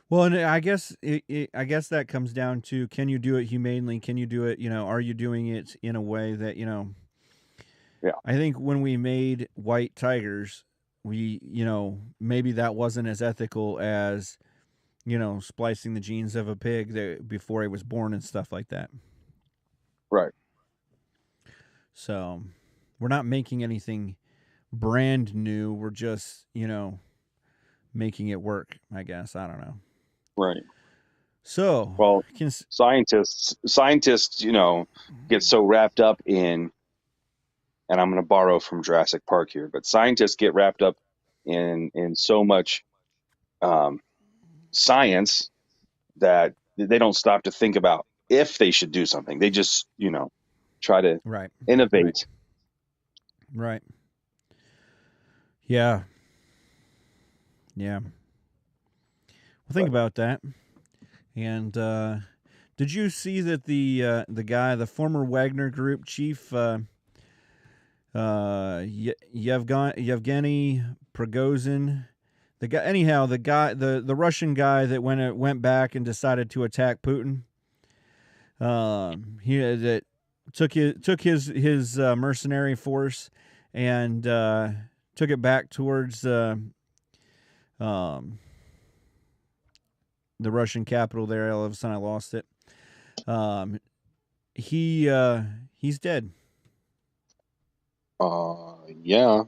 A: Well, and I guess I guess that comes down to, can you do it humanely? Can you do it? Are you doing it in a way that
C: Yeah.
A: I think when we made white tigers, we maybe that wasn't as ethical as splicing the genes of a pig before he was born and stuff like that.
C: Right.
A: So we're not making anything brand new. We're just making it work. I guess, I don't know.
C: Right.
A: So
C: Well,
A: can
C: scientists, get so wrapped up in, and I'm going to borrow from Jurassic Park here, but scientists get wrapped up in so much um, science that they don't stop to think about if they should do something. They just, try to
A: right, right,
C: innovate.
A: right. Yeah, yeah. Well, think about that. And did you see that the former Wagner Group chief, Yevgeny Prigozhin, the Russian guy that went back and decided to attack Putin, he that took his mercenary force and took it back towards the Russian capital there. All of a sudden, I lost it. He's dead.
C: Yeah.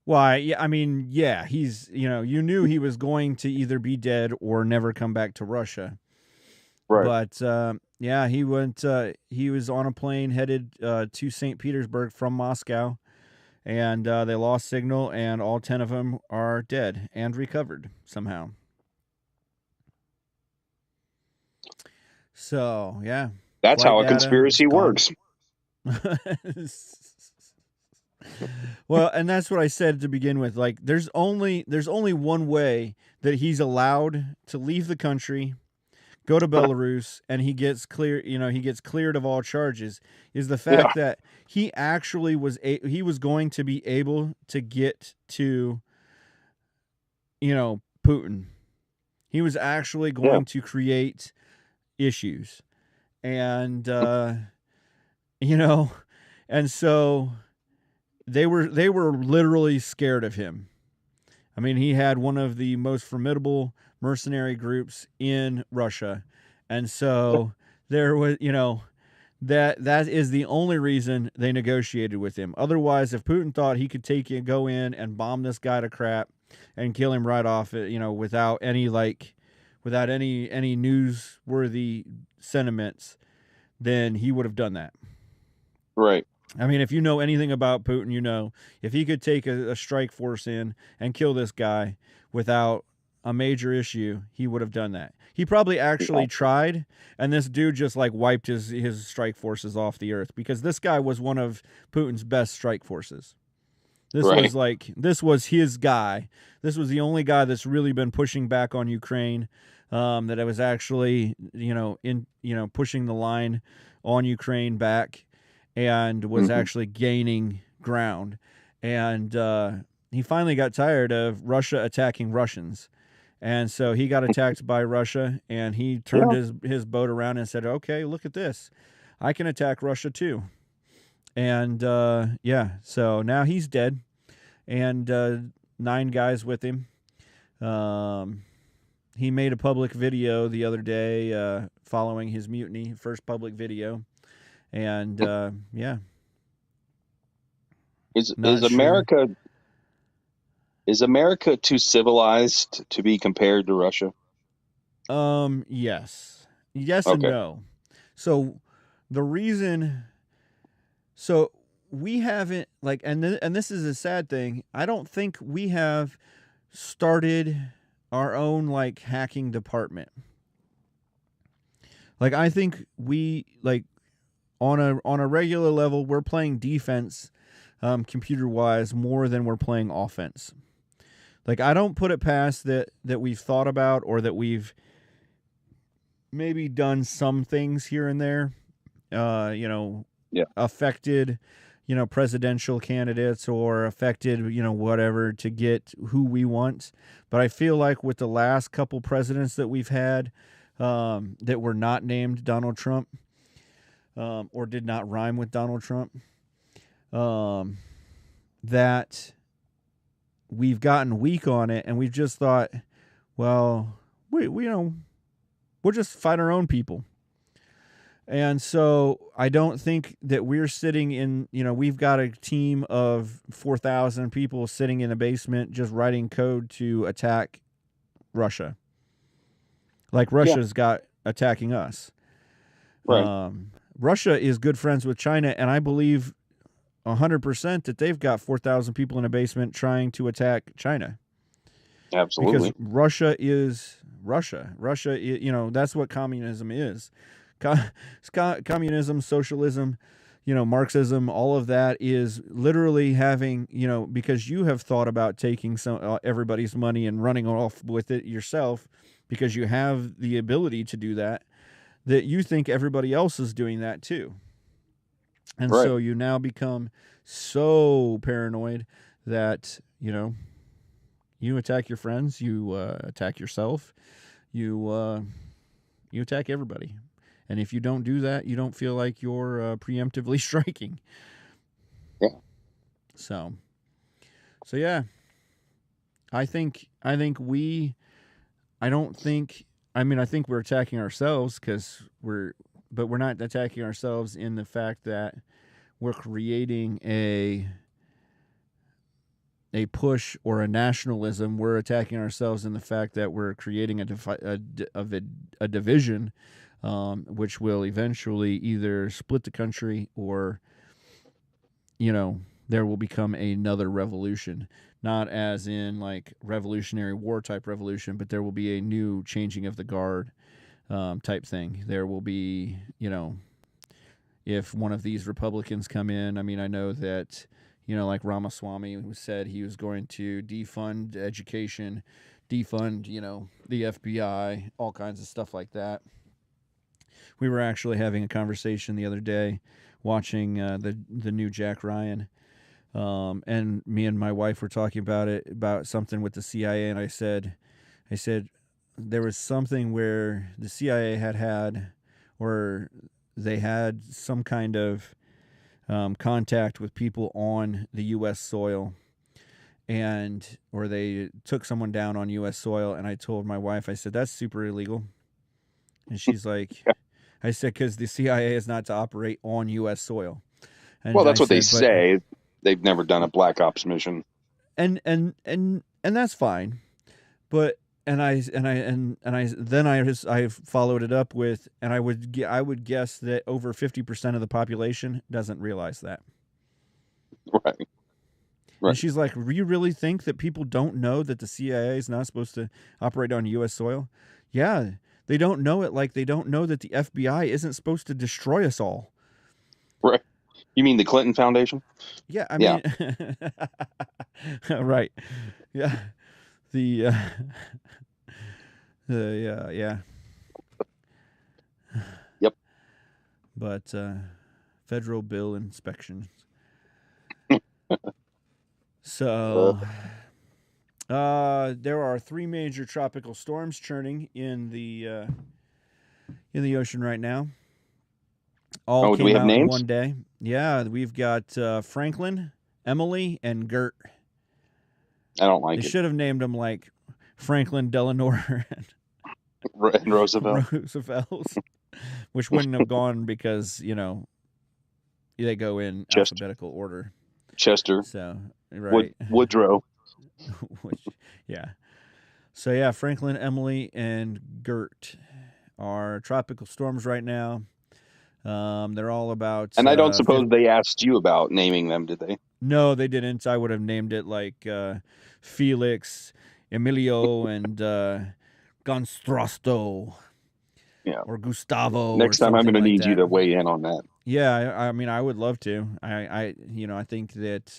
A: Why? Yeah, I mean, yeah, he's you knew he was going to either be dead or never come back to Russia.
C: Right.
A: But yeah, he went. He was on a plane headed to St. Petersburg from Moscow, and they lost signal, and all 10 of them are dead and recovered somehow. So yeah,
C: That's
A: flight
C: how a
A: data is
C: conspiracy
A: gone.
C: works.
A: Well, and that's what I said to begin with. Like, there's only one way that he's allowed to leave the country, go to Belarus, and he gets cleared of all charges, is the
C: Yeah.
A: fact that he actually he was going to be able to get to Putin. He was actually going
C: Yeah.
A: to create issues. And and so they were literally scared of him. I mean, he had one of the most formidable mercenary groups in Russia, and so there was that is the only reason they negotiated with him. Otherwise, if Putin thought he could go in and bomb this guy to crap and kill him right off, without any newsworthy sentiments, then he would have done that.
C: Right.
A: I mean, if you know anything about Putin, if he could take a strike force in and kill this guy without a major issue, he would have done that. He probably actually tried, and this dude just wiped his strike forces off the earth, because this guy was one of Putin's best strike forces. This was his guy. This was the only guy that's really been pushing back on Ukraine. That I was actually, pushing the line on Ukraine back, and was actually gaining ground. And he finally got tired of Russia attacking Russians. And so he got attacked by Russia, and he turned his boat around and said, okay, look at this. I can attack Russia too. And so now he's dead, and 9 guys with him. He made a public video the other day following his mutiny, first public video. And yeah.
C: Is
A: Sure.
C: America too civilized to be compared to Russia?
A: Yes. Yes and
C: Okay.
A: no. So the reason, so we haven't like, and this is a sad thing. I don't think we have started our own like hacking department. Like I think we like on a regular level we're playing defense, computer wise more than we're playing offense. Like I don't put it past that we've thought about or that we've maybe done some things here and there,
C: Yeah.
A: affected, presidential candidates or affected, whatever to get who we want. But I feel like with the last couple presidents that we've had, that were not named Donald Trump, or did not rhyme with Donald Trump, that we've gotten weak on it, and we've just thought, well, we'll just fight our own people. And so I don't think that we're sitting in, we've got a team of 4,000 people sitting in a basement just writing code to attack Russia. Like Russia's got attacking us.
C: Right.
A: Russia is good friends with China, and I believe 100% that they've got 4,000 people in a basement trying to attack China.
C: Absolutely.
A: Because Russia is Russia. Russia, that's what communism is. Communism, socialism, Marxism, all of that is literally having, because you have thought about taking some everybody's money and running off with it yourself because you have the ability to do that you think everybody else is doing that too. And
C: Right.
A: so you now become so paranoid that, you attack your friends, you attack yourself, you attack everybody. And if you don't do that, you don't feel like you're preemptively striking.
C: Yeah.
A: So yeah, I think we're attacking ourselves but we're not attacking ourselves in the fact that we're creating a push or a nationalism. We're attacking ourselves in the fact that we're creating a division, which will eventually either split the country or, there will become another revolution. Not as in like Revolutionary War type revolution, but there will be a new changing of the guard type thing. There will be, if one of these Republicans come in, I know that, like Ramaswamy said he was going to defund education, defund, the FBI, all kinds of stuff like that. We were actually having a conversation the other day watching the new Jack Ryan. And me and my wife were talking about something with the CIA, and I said there was something where the CIA had or they had some kind of contact with people on the U.S. soil, or they took someone down on U.S. soil, and I told my wife, I said, that's super illegal. And she's like, I said, because the CIA is not to operate on U.S. soil. And
C: Well, that's what they
A: but,
C: say. They've never done a black ops mission.
A: And that's fine. But I followed it up with, and I would guess that over 50% of the population doesn't realize that.
C: Right.
A: And she's like, you really think that people don't know that the CIA is not supposed to operate on U.S. soil? Yeah, they don't know it, like they don't know that the FBI isn't supposed to destroy us all.
C: Right. You mean the Clinton Foundation?
A: Yeah, I mean, right. Yeah. Yeah.
C: Yep.
A: But federal bill inspections. So there are 3 major tropical storms churning in the ocean right now. All
C: do we
A: came
C: have
A: out in
C: names?
A: one day. Yeah, we've got Franklin, Emily, and Gert.
C: I don't like
A: They
C: it.
A: should have named them like Franklin Delano
C: And Roosevelt.
A: Roosevelt's, which wouldn't have gone because, they go in alphabetical order.
C: Chester.
A: So, right.
C: Woodrow.
A: Yeah. So, yeah, Franklin, Emily, and Gert are tropical storms right now. They're all about.
C: And I don't suppose they asked you about naming them, did they?
A: No, they didn't. I would have named it like Felix, Emilio, and Gonstrasto.
C: Yeah.
A: Or Gustavo.
C: Next
A: or
C: time, I'm
A: something
C: going to
A: like
C: need
A: that.
C: you to weigh in on that.
A: Yeah, I mean, I would love to. I think that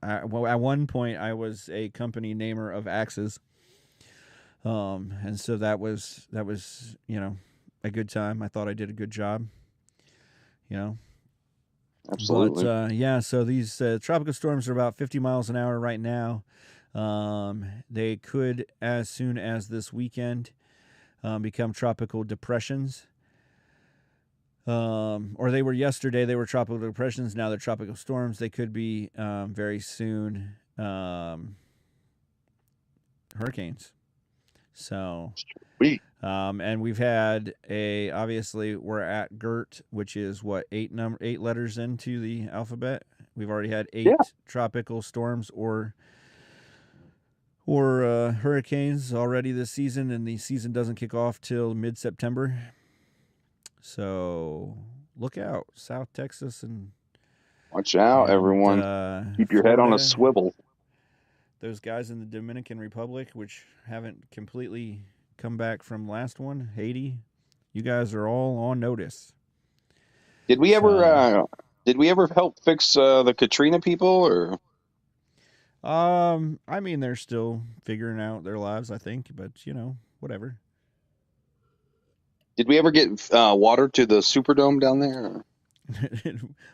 A: at one point I was a company namer of axes, and so that was a good time. I thought I did a good job,
C: Absolutely.
A: But yeah, so these tropical storms are about 50 miles an hour right now. They could, as soon as this weekend, become tropical depressions. Or they were yesterday. They were tropical depressions. Now they're tropical storms. They could be very soon hurricanes. So, and we've had obviously we're at GERT, which is what, 8 letters into the alphabet. We've already had 8 tropical storms or hurricanes already this season, and the season doesn't kick off till mid-September. So look out, South Texas, and
C: watch out, everyone. Keep your
A: Florida,
C: head on a swivel.
A: Those guys in the Dominican Republic, which haven't completely come back from last one, Haiti, you guys are all on notice.
C: Did we ever help fix the Katrina people, or?
A: I mean, they're still figuring out their lives, I think, but whatever.
C: Did we ever get water to the Superdome down there?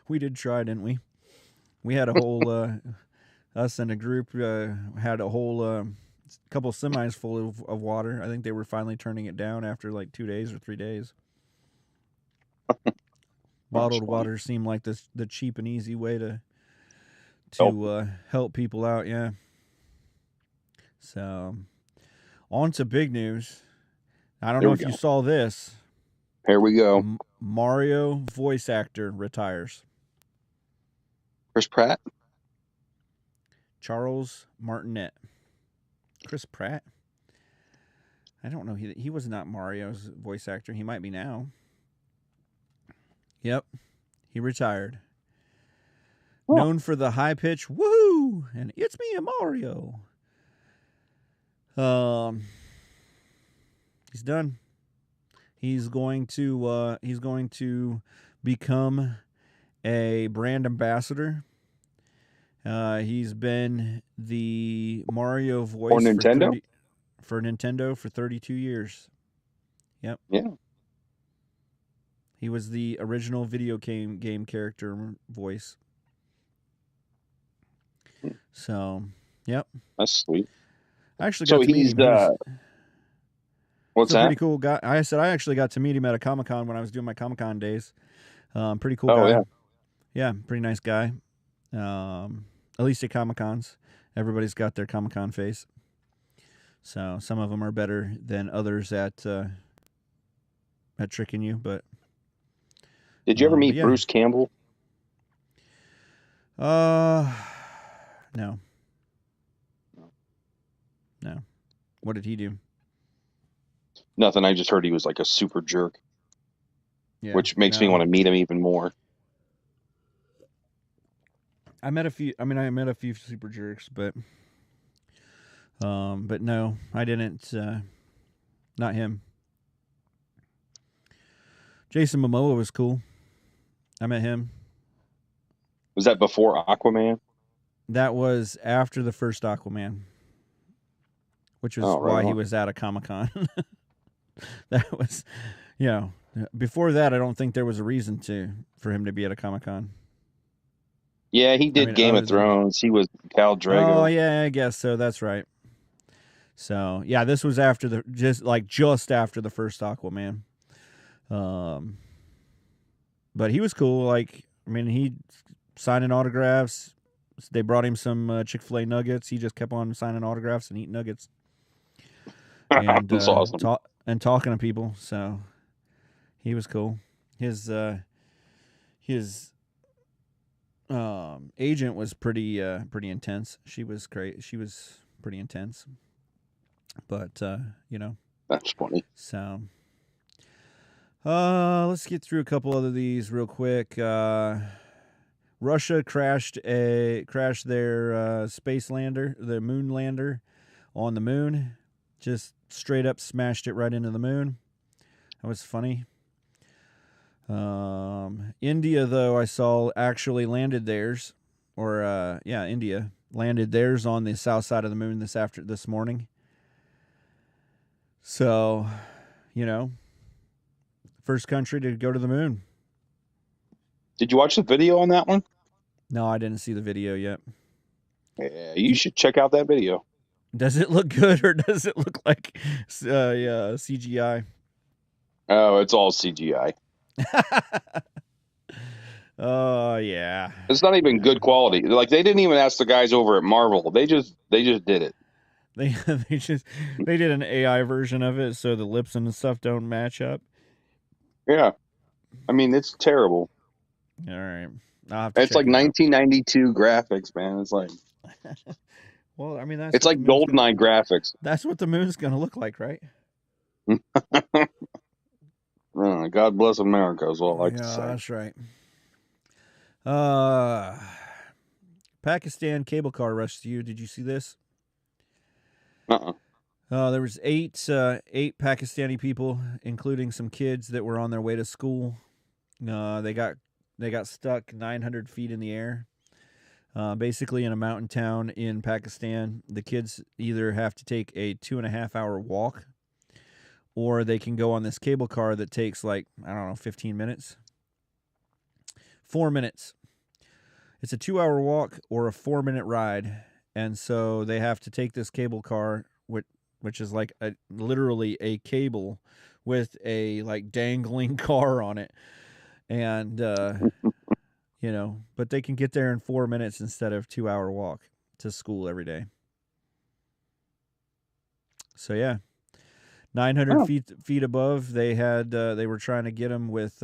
A: We did try, didn't we? We had a whole us and a group had a whole couple semis full of water. I think they were finally turning it down after like 2 days or 3 days. Bottled water seemed like the cheap and easy way to help people out. Yeah. So, on to big news. I don't know if you saw this.
C: Here we go.
A: Mario voice actor retires.
C: Chris Pratt?
A: Charles Martinet. Chris Pratt? I don't know. He was not Mario's voice actor. He might be now. Yep. He retired. Oh. Known for the high pitch woohoo and it's me, a Mario. He's done. He's going to become a brand ambassador. He's been the Mario voice for Nintendo for 32 years. Yep.
C: Yeah.
A: He was the original video game character voice. So, yep.
C: That's sweet.
A: I actually got to meet him.
C: What's that?
A: Pretty cool guy. I actually got to meet him at a Comic-Con when I was doing my Comic-Con days. Pretty cool guy.
C: Yeah.
A: Yeah, pretty nice guy. At least at Comic-Cons. Everybody's got their Comic-Con face. So some of them are better than others at tricking you, but
C: did you ever meet Bruce Campbell?
A: No. What did he do?
C: Nothing. I just heard he was like a super jerk.
A: Yeah,
C: which makes me want to meet him even more.
A: I met a few super jerks, but no, I didn't. Not him. Jason Momoa was cool. I met him.
C: Was that before Aquaman?
A: That was after the first Aquaman, which was why he was at a Comic-Con. That was, before that, I don't think there was a reason for him to be at a Comic-Con.
C: Yeah, he did Game of Thrones. He was Khal Drogo.
A: Oh yeah, I guess so. That's right. So yeah, this was after just after the first Aquaman. But he was cool. Like, I mean, he signing autographs. They brought him some Chick-fil-A nuggets. He just kept on signing autographs and eating nuggets. And
C: that's awesome.
A: And talking to people. So he was cool. His agent was pretty intense. She was great. She was pretty intense. But
C: That's funny.
A: So, let's get through a couple of these real quick. Russia crashed their space lander, the moon lander, on the moon. Just straight up smashed it right into the moon. That was funny. India, though, I saw actually landed theirs, India landed theirs on the south side of the moon this morning. So, first country to go to the moon.
C: Did you watch the video on that one?
A: No, I didn't see the video yet.
C: Yeah, you should check out that video.
A: Does it look good or does it look like CGI?
C: Oh, it's all CGI.
A: Oh yeah.
C: It's not even good quality. Like, they didn't even ask the guys over at Marvel. They just did it.
A: They did an AI version of it so the lips and stuff don't match up.
C: Yeah. I mean, it's terrible.
A: All right. I'll have to
C: It's like 1992 graphics, man. It's like
A: well, I mean
C: it's like GoldenEye graphics.
A: That's what the moon's going to look like, right?
C: God bless America is all I like to say.
A: That's right. Pakistan cable car rescue. Did you see this? There was eight Pakistani people, including some kids that were on their way to school. They got stuck 900 feet in the air. Basically in a mountain town in Pakistan. The kids either have to take a 2.5-hour walk, or they can go on this cable car that takes 15 minutes. 4 minutes. It's a 2-hour walk or a 4-minute ride. And so they have to take this cable car, which is like literally a cable with a dangling car on it. And, but they can get there in 4 minutes instead of 2-hour walk to school every day. So, yeah. 900 feet above, they were trying to get them with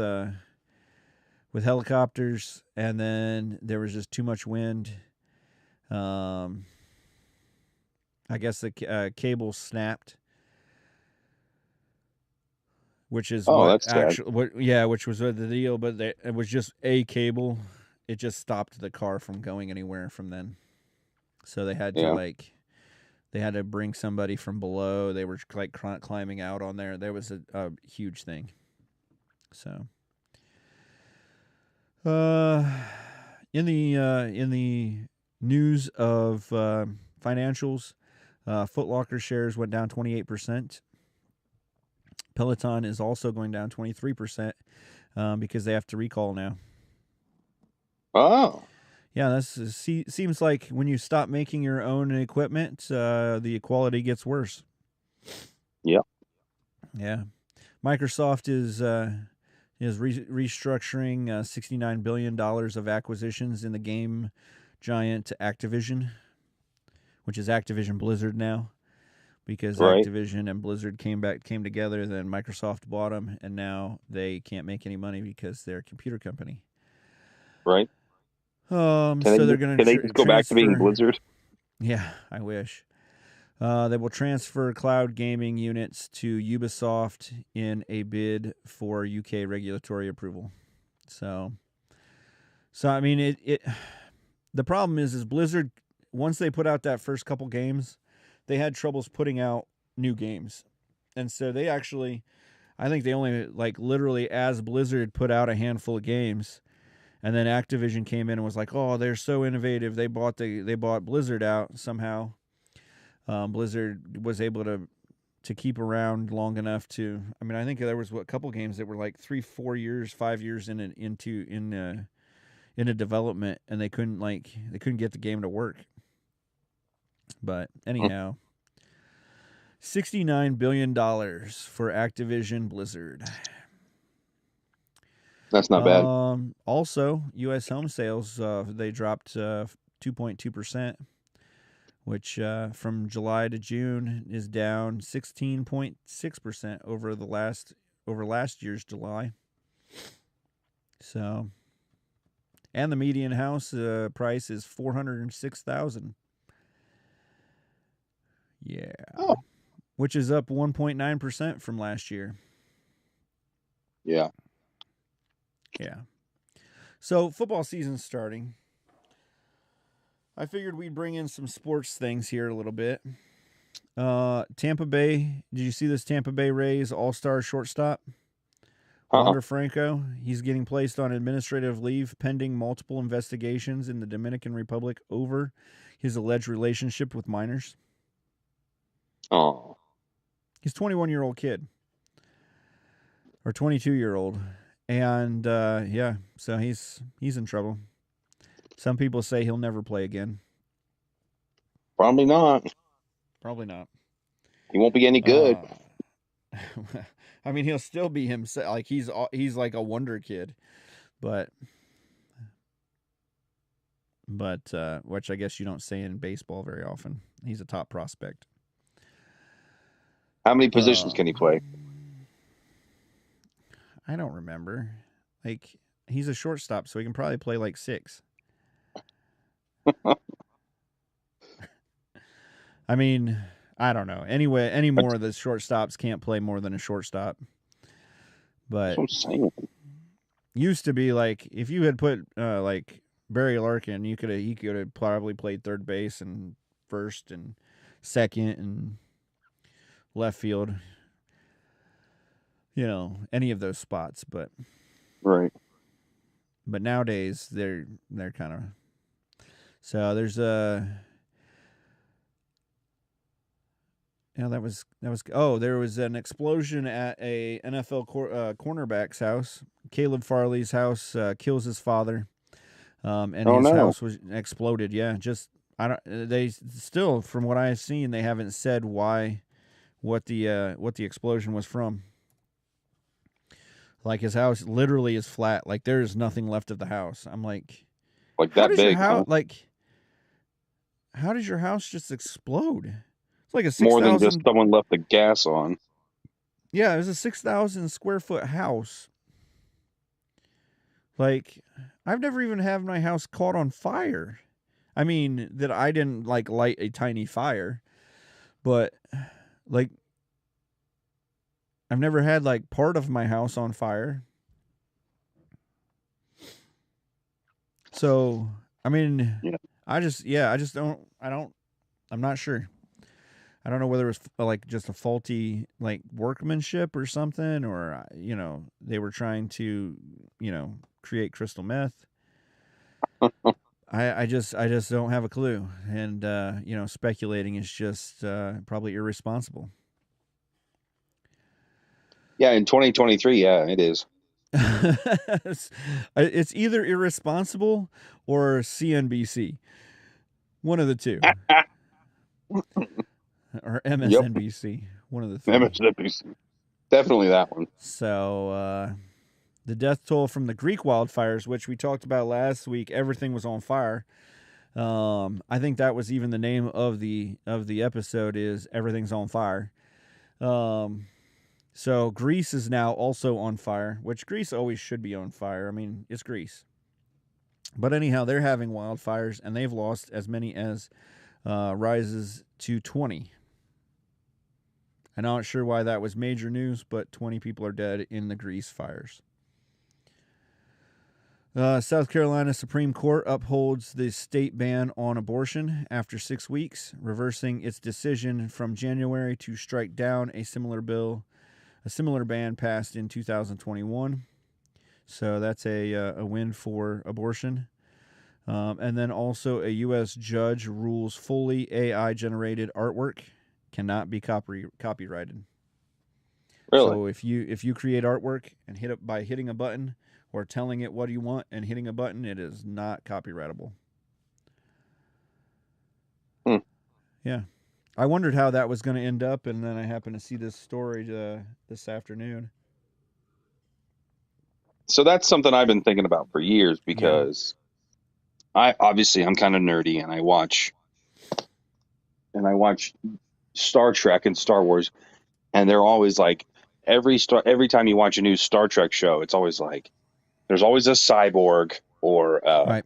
A: helicopters, and then there was just too much wind. I guess the cable snapped, which is which was the deal. But it was just a cable. It just stopped the car from going anywhere from then. So they had to bring somebody from below. They were climbing out on there. There was a huge thing. So, in the news of financials, Foot Locker shares went down 28%. Peloton is also going down 23% because they have to recall now.
C: Oh.
A: Yeah, seems like when you stop making your own equipment, the quality gets worse.
C: Yeah.
A: Yeah. Microsoft is restructuring $69 billion of acquisitions in the game giant Activision, which is Activision Blizzard now, because Activision and Blizzard came together. Then Microsoft bought them, and now they can't make any money because they're a computer company.
C: Right.
A: So they're going to
C: can they just go back to being Blizzard?
A: Yeah, I wish. They will transfer cloud gaming units to Ubisoft in a bid for UK regulatory approval. So I mean, the problem is Blizzard, once they put out that first couple games, they had troubles putting out new games. And so they actually, I think they only literally as Blizzard put out a handful of games. And then Activision came in and was like, "Oh, they're so innovative. They bought Blizzard out somehow." Blizzard was able to keep around long enough to. I mean, I think there was a couple games that were 3, 4 years, 5 years into development, and they couldn't get the game to work. But anyhow, $69 billion for Activision Blizzard.
C: That's not bad.
A: Also, U.S. home sales, they dropped 2.2%, which from July to June is down 16.6% over last year's July. So, and the median house price is $406,000. Yeah.
C: Oh,
A: which is up 1.9% from last year.
C: Yeah.
A: Yeah. So football season's starting. I figured we'd bring in some sports things here a little bit. Tampa Bay. Did you see this Tampa Bay Rays all-star shortstop? Wander Franco. He's getting placed on administrative leave pending multiple investigations in the Dominican Republic over his alleged relationship with minors.
C: Oh.
A: He's a 21-year-old kid. Or 22-year-old. And so he's in trouble. Some people say he'll never play again.
C: Probably not.
A: Probably not.
C: He won't be any good.
A: I mean, he'll still be himself. Like he's like a wonder kid, but which I guess you don't say in baseball very often. He's a top prospect.
C: How many positions can he play?
A: I don't remember. Like he's a shortstop, so he can probably play like 6. I mean, I don't know. Anyway, any more of the shortstops can't play more than a shortstop. But
C: That's what I'm saying.
A: Used to be like if you had put like Barry Larkin, he could have probably played third base and first and second and left field. You know, any of those spots, but
C: right.
A: But nowadays they're kind of so there's a. Yeah, there was an explosion at a NFL cornerback's house. Caleb Farley's house kills his father, and his house was exploded. Yeah, they still, from what I've seen, they haven't said what the explosion was from. Like his house literally is flat. Like there is nothing left of the house. I'm like
C: that big.
A: How does your house just explode? It's like a 6,000.
C: More than just someone left the gas on.
A: Yeah, it was a 6,000 square foot house. Like, I've never even had my house caught on fire. I mean, that I didn't like light a tiny fire, but like, I've never had like part of my house on fire. So, I mean,
C: yeah.
A: I'm not sure. I don't know whether it was like just a faulty like workmanship or something, or they were trying to create crystal meth. I just don't have a clue, and speculating is just probably irresponsible.
C: Yeah, in 2023, yeah, it is.
A: It's either irresponsible or CNBC, one of the two. Or MSNBC, one of the three.
C: MSNBC. Definitely that one.
A: So, the death toll from the Greek wildfires, which we talked about last week, everything was on fire. I think that was even the name of the episode is Everything's on Fire. So Greece is now also on fire, which Greece always should be on fire. I mean, it's Greece. But anyhow, they're having wildfires, and they've lost as many as rises to 20. I'm not sure why that was major news, but 20 people are dead in the Greece fires. South Carolina Supreme Court upholds the state ban on abortion after 6 weeks, reversing its decision from January to strike down a similar ban passed in 2021. So that's a win for abortion. And then also a U.S. judge rules fully AI-generated artwork cannot be copyrighted.
C: Really?
A: So if you create artwork and by hitting a button or telling it what you want and hitting a button, it is not copyrightable. Yeah. I wondered how that was going to end up, and then I happened to see this story this afternoon.
C: So that's something I've been thinking about for years because I'm kind of nerdy, and I watch Star Trek and Star Wars, and they're always like every time you watch a new Star Trek show, it's always like there's always a cyborg or
A: right.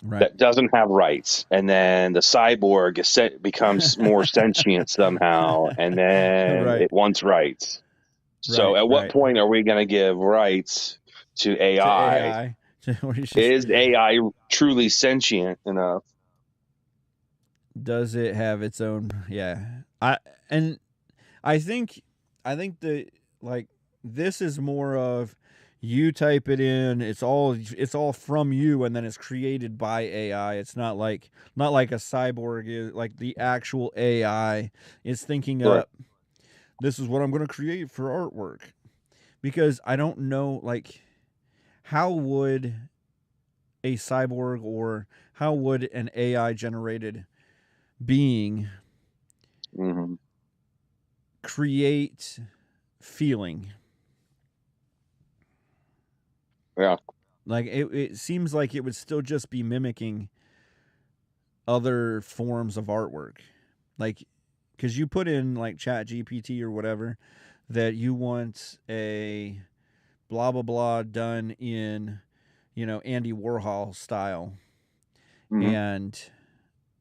A: Right.
C: that doesn't have rights, and then the cyborg becomes more sentient somehow, and then
A: Right.
C: it wants rights. So
A: Right.
C: at what
A: Right.
C: point are we going to give rights to
A: To
C: AI?
A: AI. Where it's just,
C: Is AI truly sentient enough?
A: does it have its own? Yeah. And I think that, like, this is more of, you type it in, it's all from you, and then it's created by AI. It's not like a cyborg is, like the actual AI is thinking
C: Right.
A: up, this is what I'm going to create for artwork. Because I don't know, like, how would a cyborg, or how would an AI generated being
C: Mm-hmm.
A: create feeling?
C: Yeah.
A: Like, it seems like it would still just be mimicking other forms of artwork. Like, because you put in, like, Chat GPT or whatever, that you want a blah blah blah done in, Andy Warhol style,
C: Mm-hmm.
A: and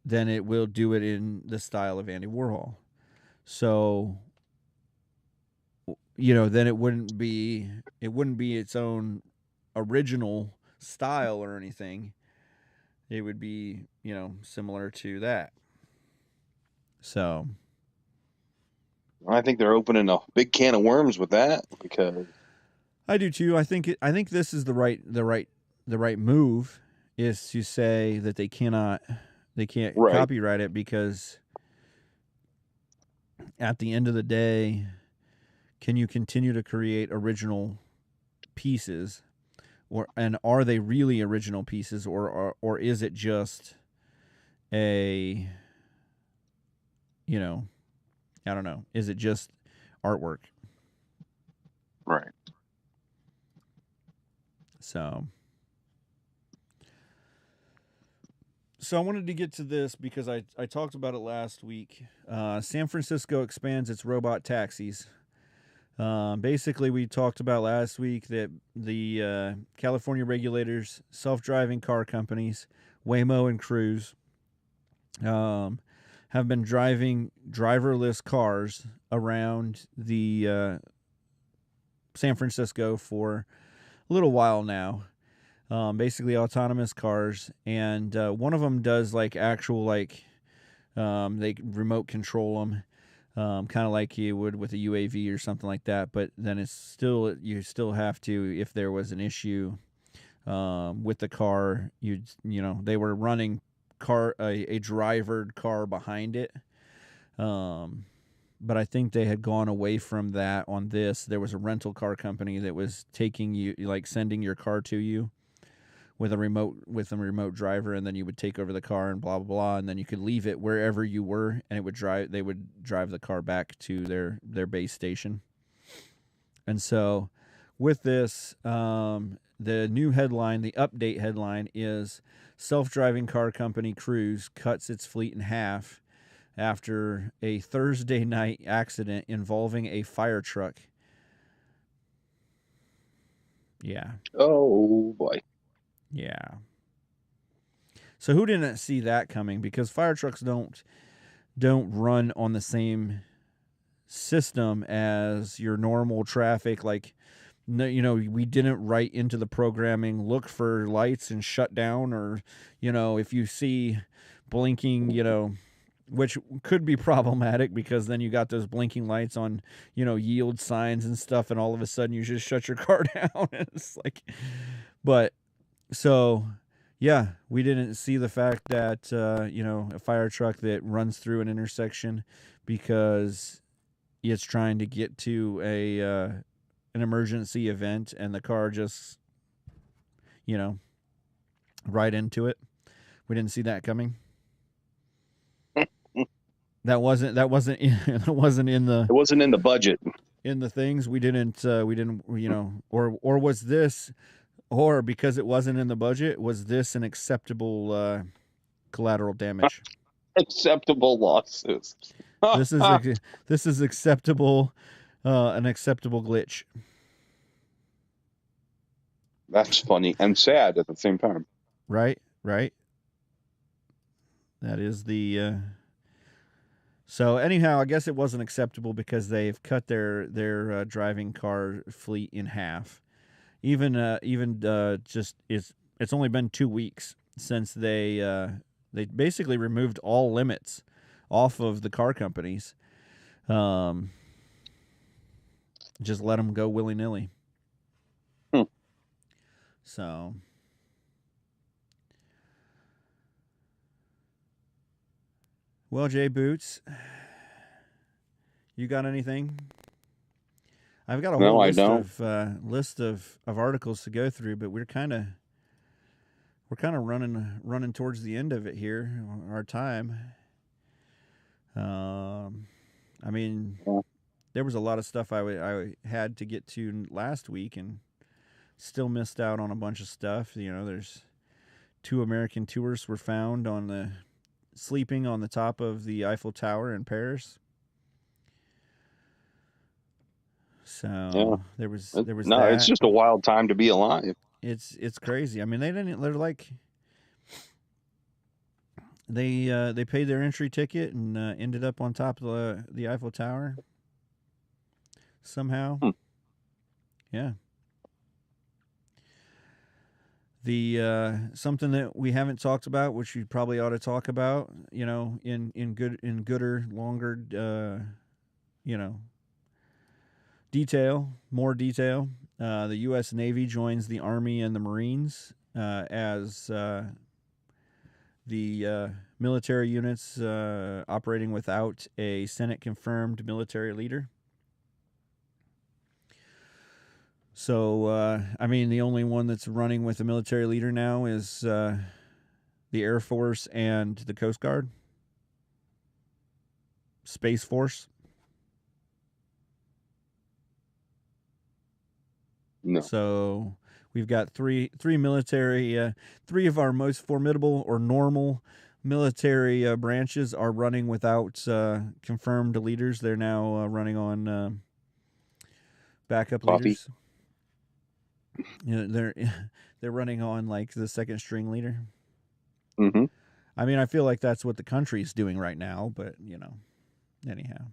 A: then it will do it in the style of Andy Warhol. So, then it wouldn't be its own original style or anything. It would be, similar to that. So,
C: I think they're opening a big can of worms with that, because
A: I do too. I think this is the right move, is to say that they can't
C: right,
A: copyright it, because at the end of the day, can you continue to create original pieces, and are they really original pieces, or is it just a, I don't know, is it just artwork?
C: right.
A: So I wanted to get to this because I talked about it last week. San Francisco expands its robot taxis. Basically, we talked about last week that the California regulators, self-driving car companies, Waymo and Cruise, have been driving driverless cars around the San Francisco for a little while now. Basically autonomous cars, and one of them does, like, actual, like, they remote control them, kind of like you would with a UAV or something like that. But then you still have to, if there was an issue with the car, they were running a drivered car behind it. But I think they had gone away from that on this. There was a rental car company that was taking you, like, sending your car to you with a remote driver, and then you would take over the car and blah blah blah, and then you could leave it wherever you were, and they would drive the car back to their base station. And so with this, the new headline, the update headline, is self-driving car company Cruise cuts its fleet in half after a Thursday night accident involving a fire truck. Yeah.
C: Oh boy.
A: Yeah. So who didn't see that coming? Because fire trucks don't run on the same system as your normal traffic. Like, no, we didn't write into the programming, look for lights and shut down, or, if you see blinking, which could be problematic, because then you got those blinking lights on, yield signs and stuff, and all of a sudden you just shut your car down. It's like, but so, yeah, we didn't see the fact that, a fire truck that runs through an intersection because it's trying to get to an emergency event, and the car just, right into it. We didn't see that coming. That wasn't that wasn't in the
C: It wasn't in the budget.
A: things. We didn't, or was this, or because it wasn't in the budget, was this an acceptable collateral damage?
C: Acceptable losses.
A: This is acceptable, an acceptable glitch.
C: That's funny and sad at the same time.
A: Right. That is the. So anyhow, I guess it wasn't acceptable because they've cut their driving car fleet in half. Even just it's only been 2 weeks since they basically removed all limits off of the car companies. Just let them go willy nilly. So. Well, Jboots, you got anything? I've got a whole list of articles to go through, but we're kind of running towards the end of it here, our time. I mean, there was a lot of stuff I had to get to last week, and still missed out on a bunch of stuff. You know, there's 2 American tourists were found sleeping on the top of the Eiffel Tower in Paris. So there was that.
C: It's just a wild time to be alive.
A: It's crazy. I mean, they're like they paid their entry ticket and ended up on top of the Eiffel Tower somehow. Yeah. The something that we haven't talked about, which you probably ought to talk about, you know, in gooder, longer, you know, more detail. The U.S. Navy joins the Army and the Marines as the military units operating without a Senate-confirmed military leader. So, I mean, the only one that's running with a military leader now is the Air Force and the Coast Guard. Space Force.
C: No.
A: So we've got three military, 3 of our most formidable or normal military branches are running without confirmed leaders. They're now running on backup leaders. You know, they're running on like the second string leader.
C: Mm-hmm.
A: I mean, I feel like that's what the country's doing right now, but you know, anyhow.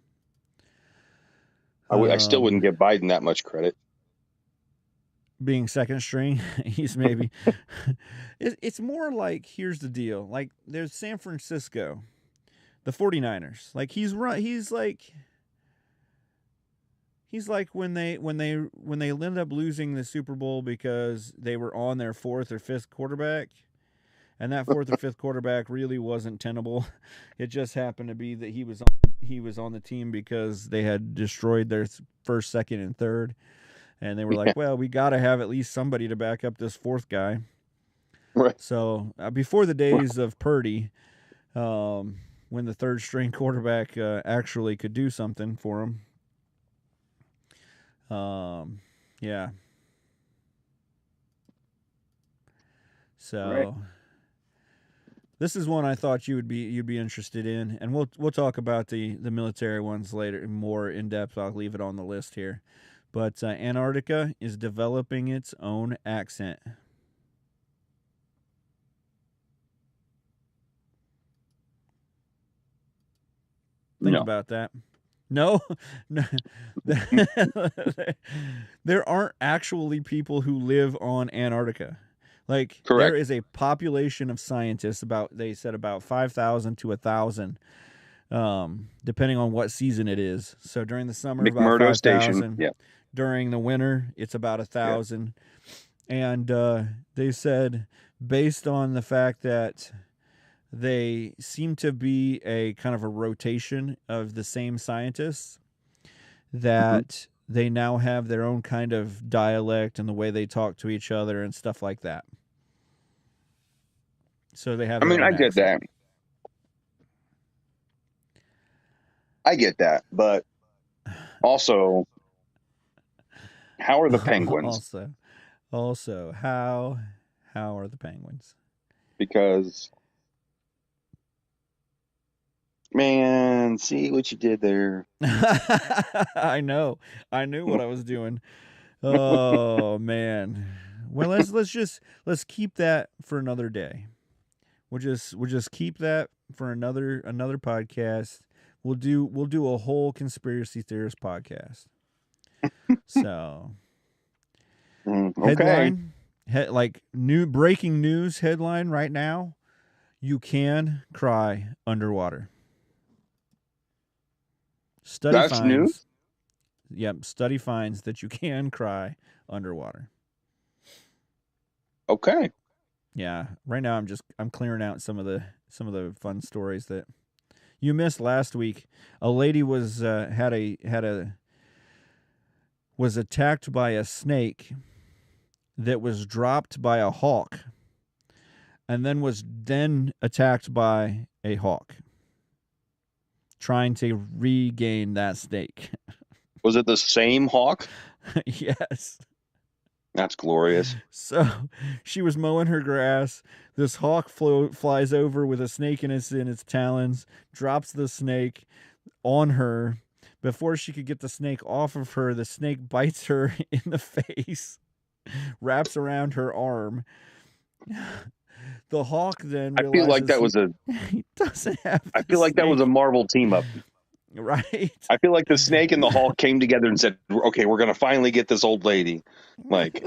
C: I still wouldn't give Biden that much credit.
A: Being second string, he's maybe. It's more like, here's the deal. Like, there's San Francisco, the 49ers. Like, he's like when they ended up losing the Super Bowl because they were on their 4th or 5th quarterback, and that 4th or 5th quarterback really wasn't tenable. It just happened to be that he was on the team because they had destroyed their 1st, 2nd, and 3rd, and they were like, well, we got to have at least somebody to back up this 4th guy.
C: Right.
A: So before the days of Purdy, when the 3rd string quarterback actually could do something for him. Yeah. So
C: right.
A: This is one I thought you'd be interested in, and we'll talk about the military ones later more in depth. I'll leave it on the list here, but Antarctica is developing its own accent. Think about that. No, there aren't actually people who live on Antarctica. Like,
C: correct.
A: There is a population of scientists, they said about 5,000 to 1,000, depending on what season it is. So during the summer, about 5,000.
C: Yeah.
A: During the winter, it's about 1,000. Yeah. And they said, based on the fact that they seem to be a kind of a rotation of the same scientists, that they now have their own kind of dialect and the way they talk to each other and stuff like that. So they have.
C: I get that. I get that, but also, how are the penguins?
A: Also, how are the penguins?
C: Because, man, see what you did there.
A: I know. I knew what I was doing. Oh man. Well, let's keep that for another day. We'll just keep that for another podcast. We'll do a whole conspiracy theorist podcast. So
C: Okay.
A: headline, like new breaking news headline right now: you can cry underwater. Study
C: That's new.
A: finds, study finds that you can cry underwater.
C: Okay.
A: Yeah, right now I'm clearing out some of the fun stories that you missed last week. A lady was was attacked by a snake that was dropped by a hawk, and then was attacked by a hawk, trying to regain that snake.
C: Was it the same hawk?
A: Yes.
C: That's glorious.
A: So she was mowing her grass. This hawk flies over with a snake in its talons, drops the snake on her. Before she could get the snake off of her, the snake bites her in the face, wraps around her arm. The hawk then
C: I feel like that was
A: he doesn't have.
C: I feel like that was a Marvel team up.
A: Right.
C: I feel like the snake and the hawk came together and said, "Okay, we're gonna finally get this old lady. Like,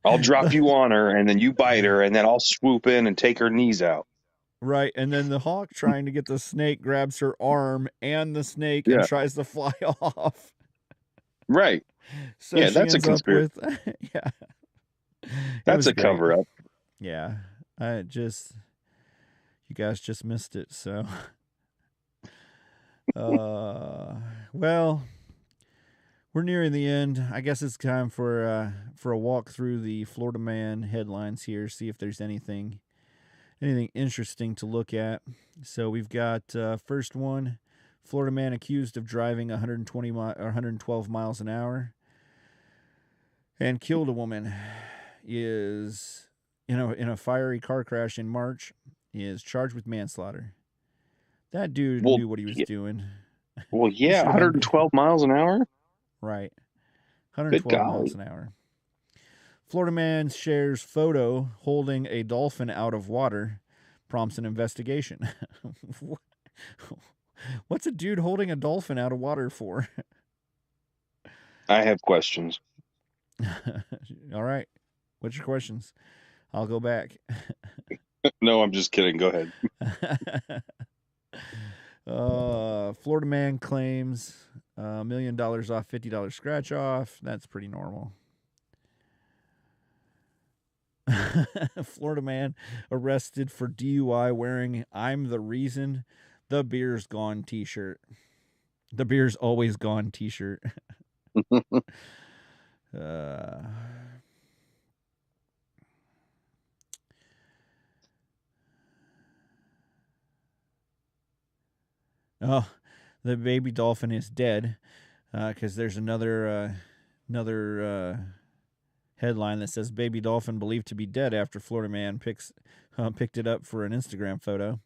C: I'll drop you on her, and then you bite her, and then I'll swoop in and take her knees out."
A: Right, and then the hawk, trying to get the snake, grabs her arm and the snake and
C: Yeah.
A: tries to fly off.
C: Right.
A: So
C: Yeah,
A: she
C: that's a
A: ends up
C: conspiracy.
A: with yeah.
C: That's a
A: great.
C: cover up.
A: Yeah. You guys just missed it, so well, we're nearing the end. I guess it's time for a walk through the Florida Man headlines here, see if there's anything interesting to look at. So we've got first one: Florida man accused of driving 112 miles an hour and killed a woman is in a fiery car crash in March, is charged with manslaughter. That dude knew what he was doing.
C: Well, yeah, 112 miles an hour?
A: Right. 112 miles an hour. Florida man shares photo holding a dolphin out of water, prompts an investigation. What's a dude holding a dolphin out of water for?
C: I have questions.
A: All right. What's your questions? I'll go back.
C: No, I'm just kidding. Go ahead.
A: Florida man claims $1 million off $50 scratch off. That's pretty normal. Florida man arrested for DUI wearing "I'm the reason the beer's gone" t-shirt. The beer's always gone t-shirt. Oh, the baby dolphin is dead, because there's another headline that says baby dolphin believed to be dead after Florida man picked it up for an Instagram photo.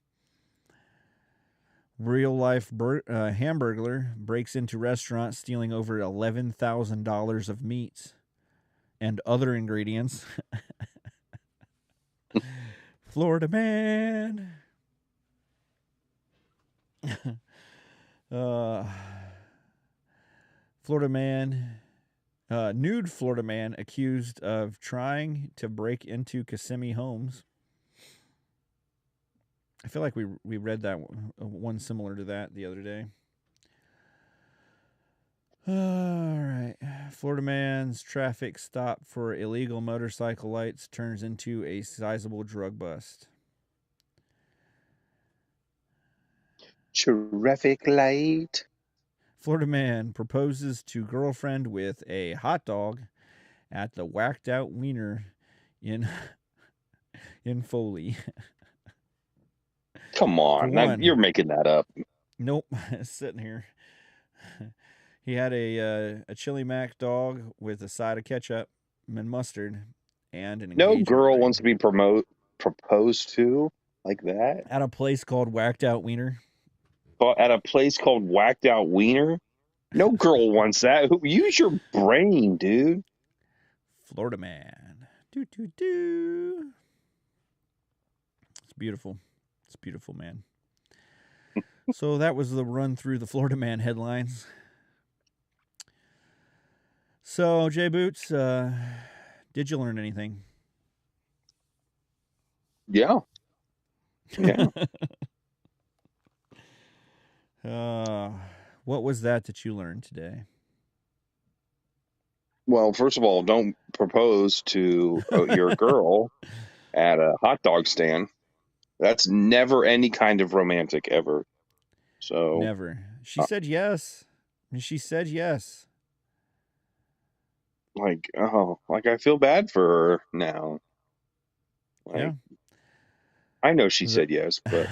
A: Real life hamburglar breaks into restaurant stealing over $11,000 of meat and other ingredients. Florida man. Florida man. Nude Florida man accused of trying to break into Kissimmee homes. I feel like we read that one similar to that the other day. All right. Florida man's traffic stop for illegal motorcycle lights turns into a sizable drug bust.
C: Traffic light.
A: Florida man proposes to girlfriend with a hot dog at the Whacked Out Wiener in Foley.
C: Come on, you're making that up.
A: Nope, it's sitting here. He had a chili mac dog with a side of ketchup and mustard and an
C: No
A: engagement
C: girl
A: ring.
C: wants to be proposed to like that
A: At a place called Whacked Out Wiener.
C: At a place called Whacked Out Wiener? No girl wants that. Use your brain, dude.
A: Florida man. Do. It's beautiful. It's beautiful, man. So that was the run through the Florida Man headlines. So, Jboots, did you learn anything?
C: Yeah.
A: What was that you learned today?
C: Well, first of all, don't propose to your girl at a hot dog stand. That's never any kind of romantic ever. So
A: Never. She said yes. She said yes.
C: like I feel bad for her now. Like,
A: Yeah.
C: I know she said yes, but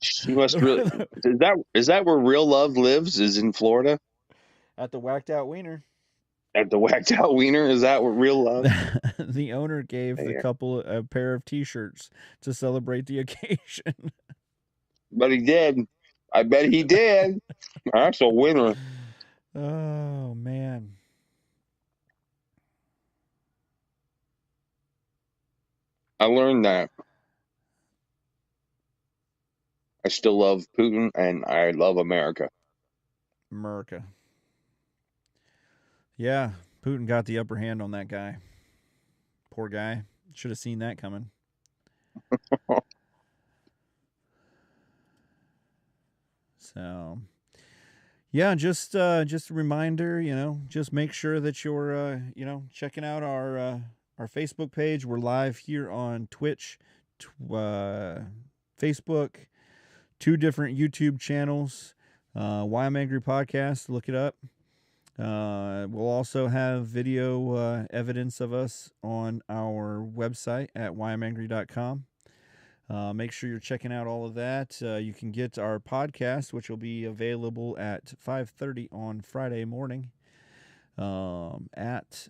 C: she must really. Is that where real love lives? Is in Florida
A: At the Whacked Out Wiener.
C: at the Whacked Out Wiener? Is that what real love?
A: The owner gave the couple a pair of T-shirts to celebrate the occasion.
C: But he did. I bet he did. That's a winner.
A: Oh man.
C: I learned that I still love Putin and I love America.
A: America. Yeah, Putin got the upper hand on that guy. Poor guy. Should have seen that coming. So, yeah, just a reminder, just make sure that you're, checking out our Facebook page. We're live here on Twitch, Facebook, 2 different YouTube channels. Why I'm Angry Podcast, look it up. We'll also have video evidence of us on our website at whyimangry.com. Make sure you're checking out all of that. You can get our podcast, which will be available at 5:30 on Friday morning at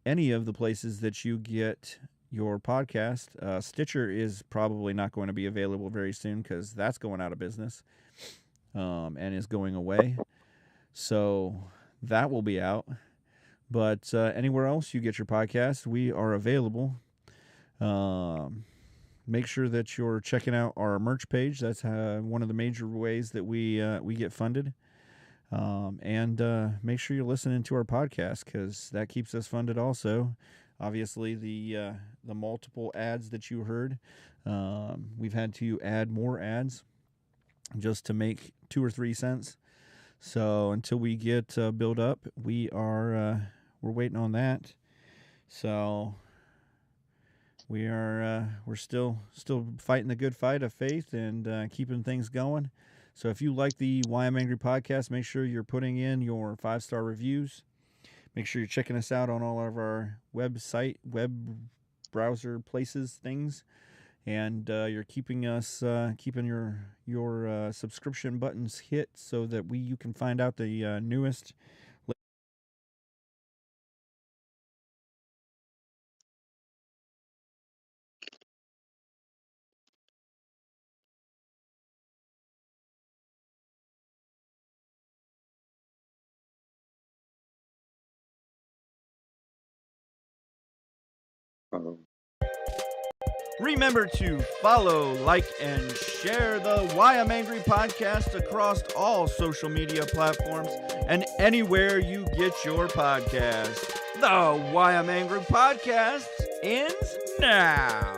A: any of the places that you get your podcast. Stitcher is probably not going to be available very soon because that's going out of business and is going away. So that will be out. But anywhere else you get your podcast, we are available. Make sure that you're checking out our merch page. That's one of the major ways that we get funded. And make sure you're listening to our podcast because that keeps us funded also. Obviously, the multiple ads that you heard, we've had to add more ads just to make 2 or 3 cents. So until we get built up, we're waiting on that. So we're still fighting the good fight of faith and keeping things going. So if you like the Why I'm Angry podcast, make sure you're putting in your 5-star reviews. Make sure you're checking us out on all of our web browser places, things, and you're keeping your subscription buttons hit so that you can find out the newest. Remember to follow, like, and share the Why I'm Angry podcast across all social media platforms and anywhere you get your podcast. The Why I'm Angry podcast ends now.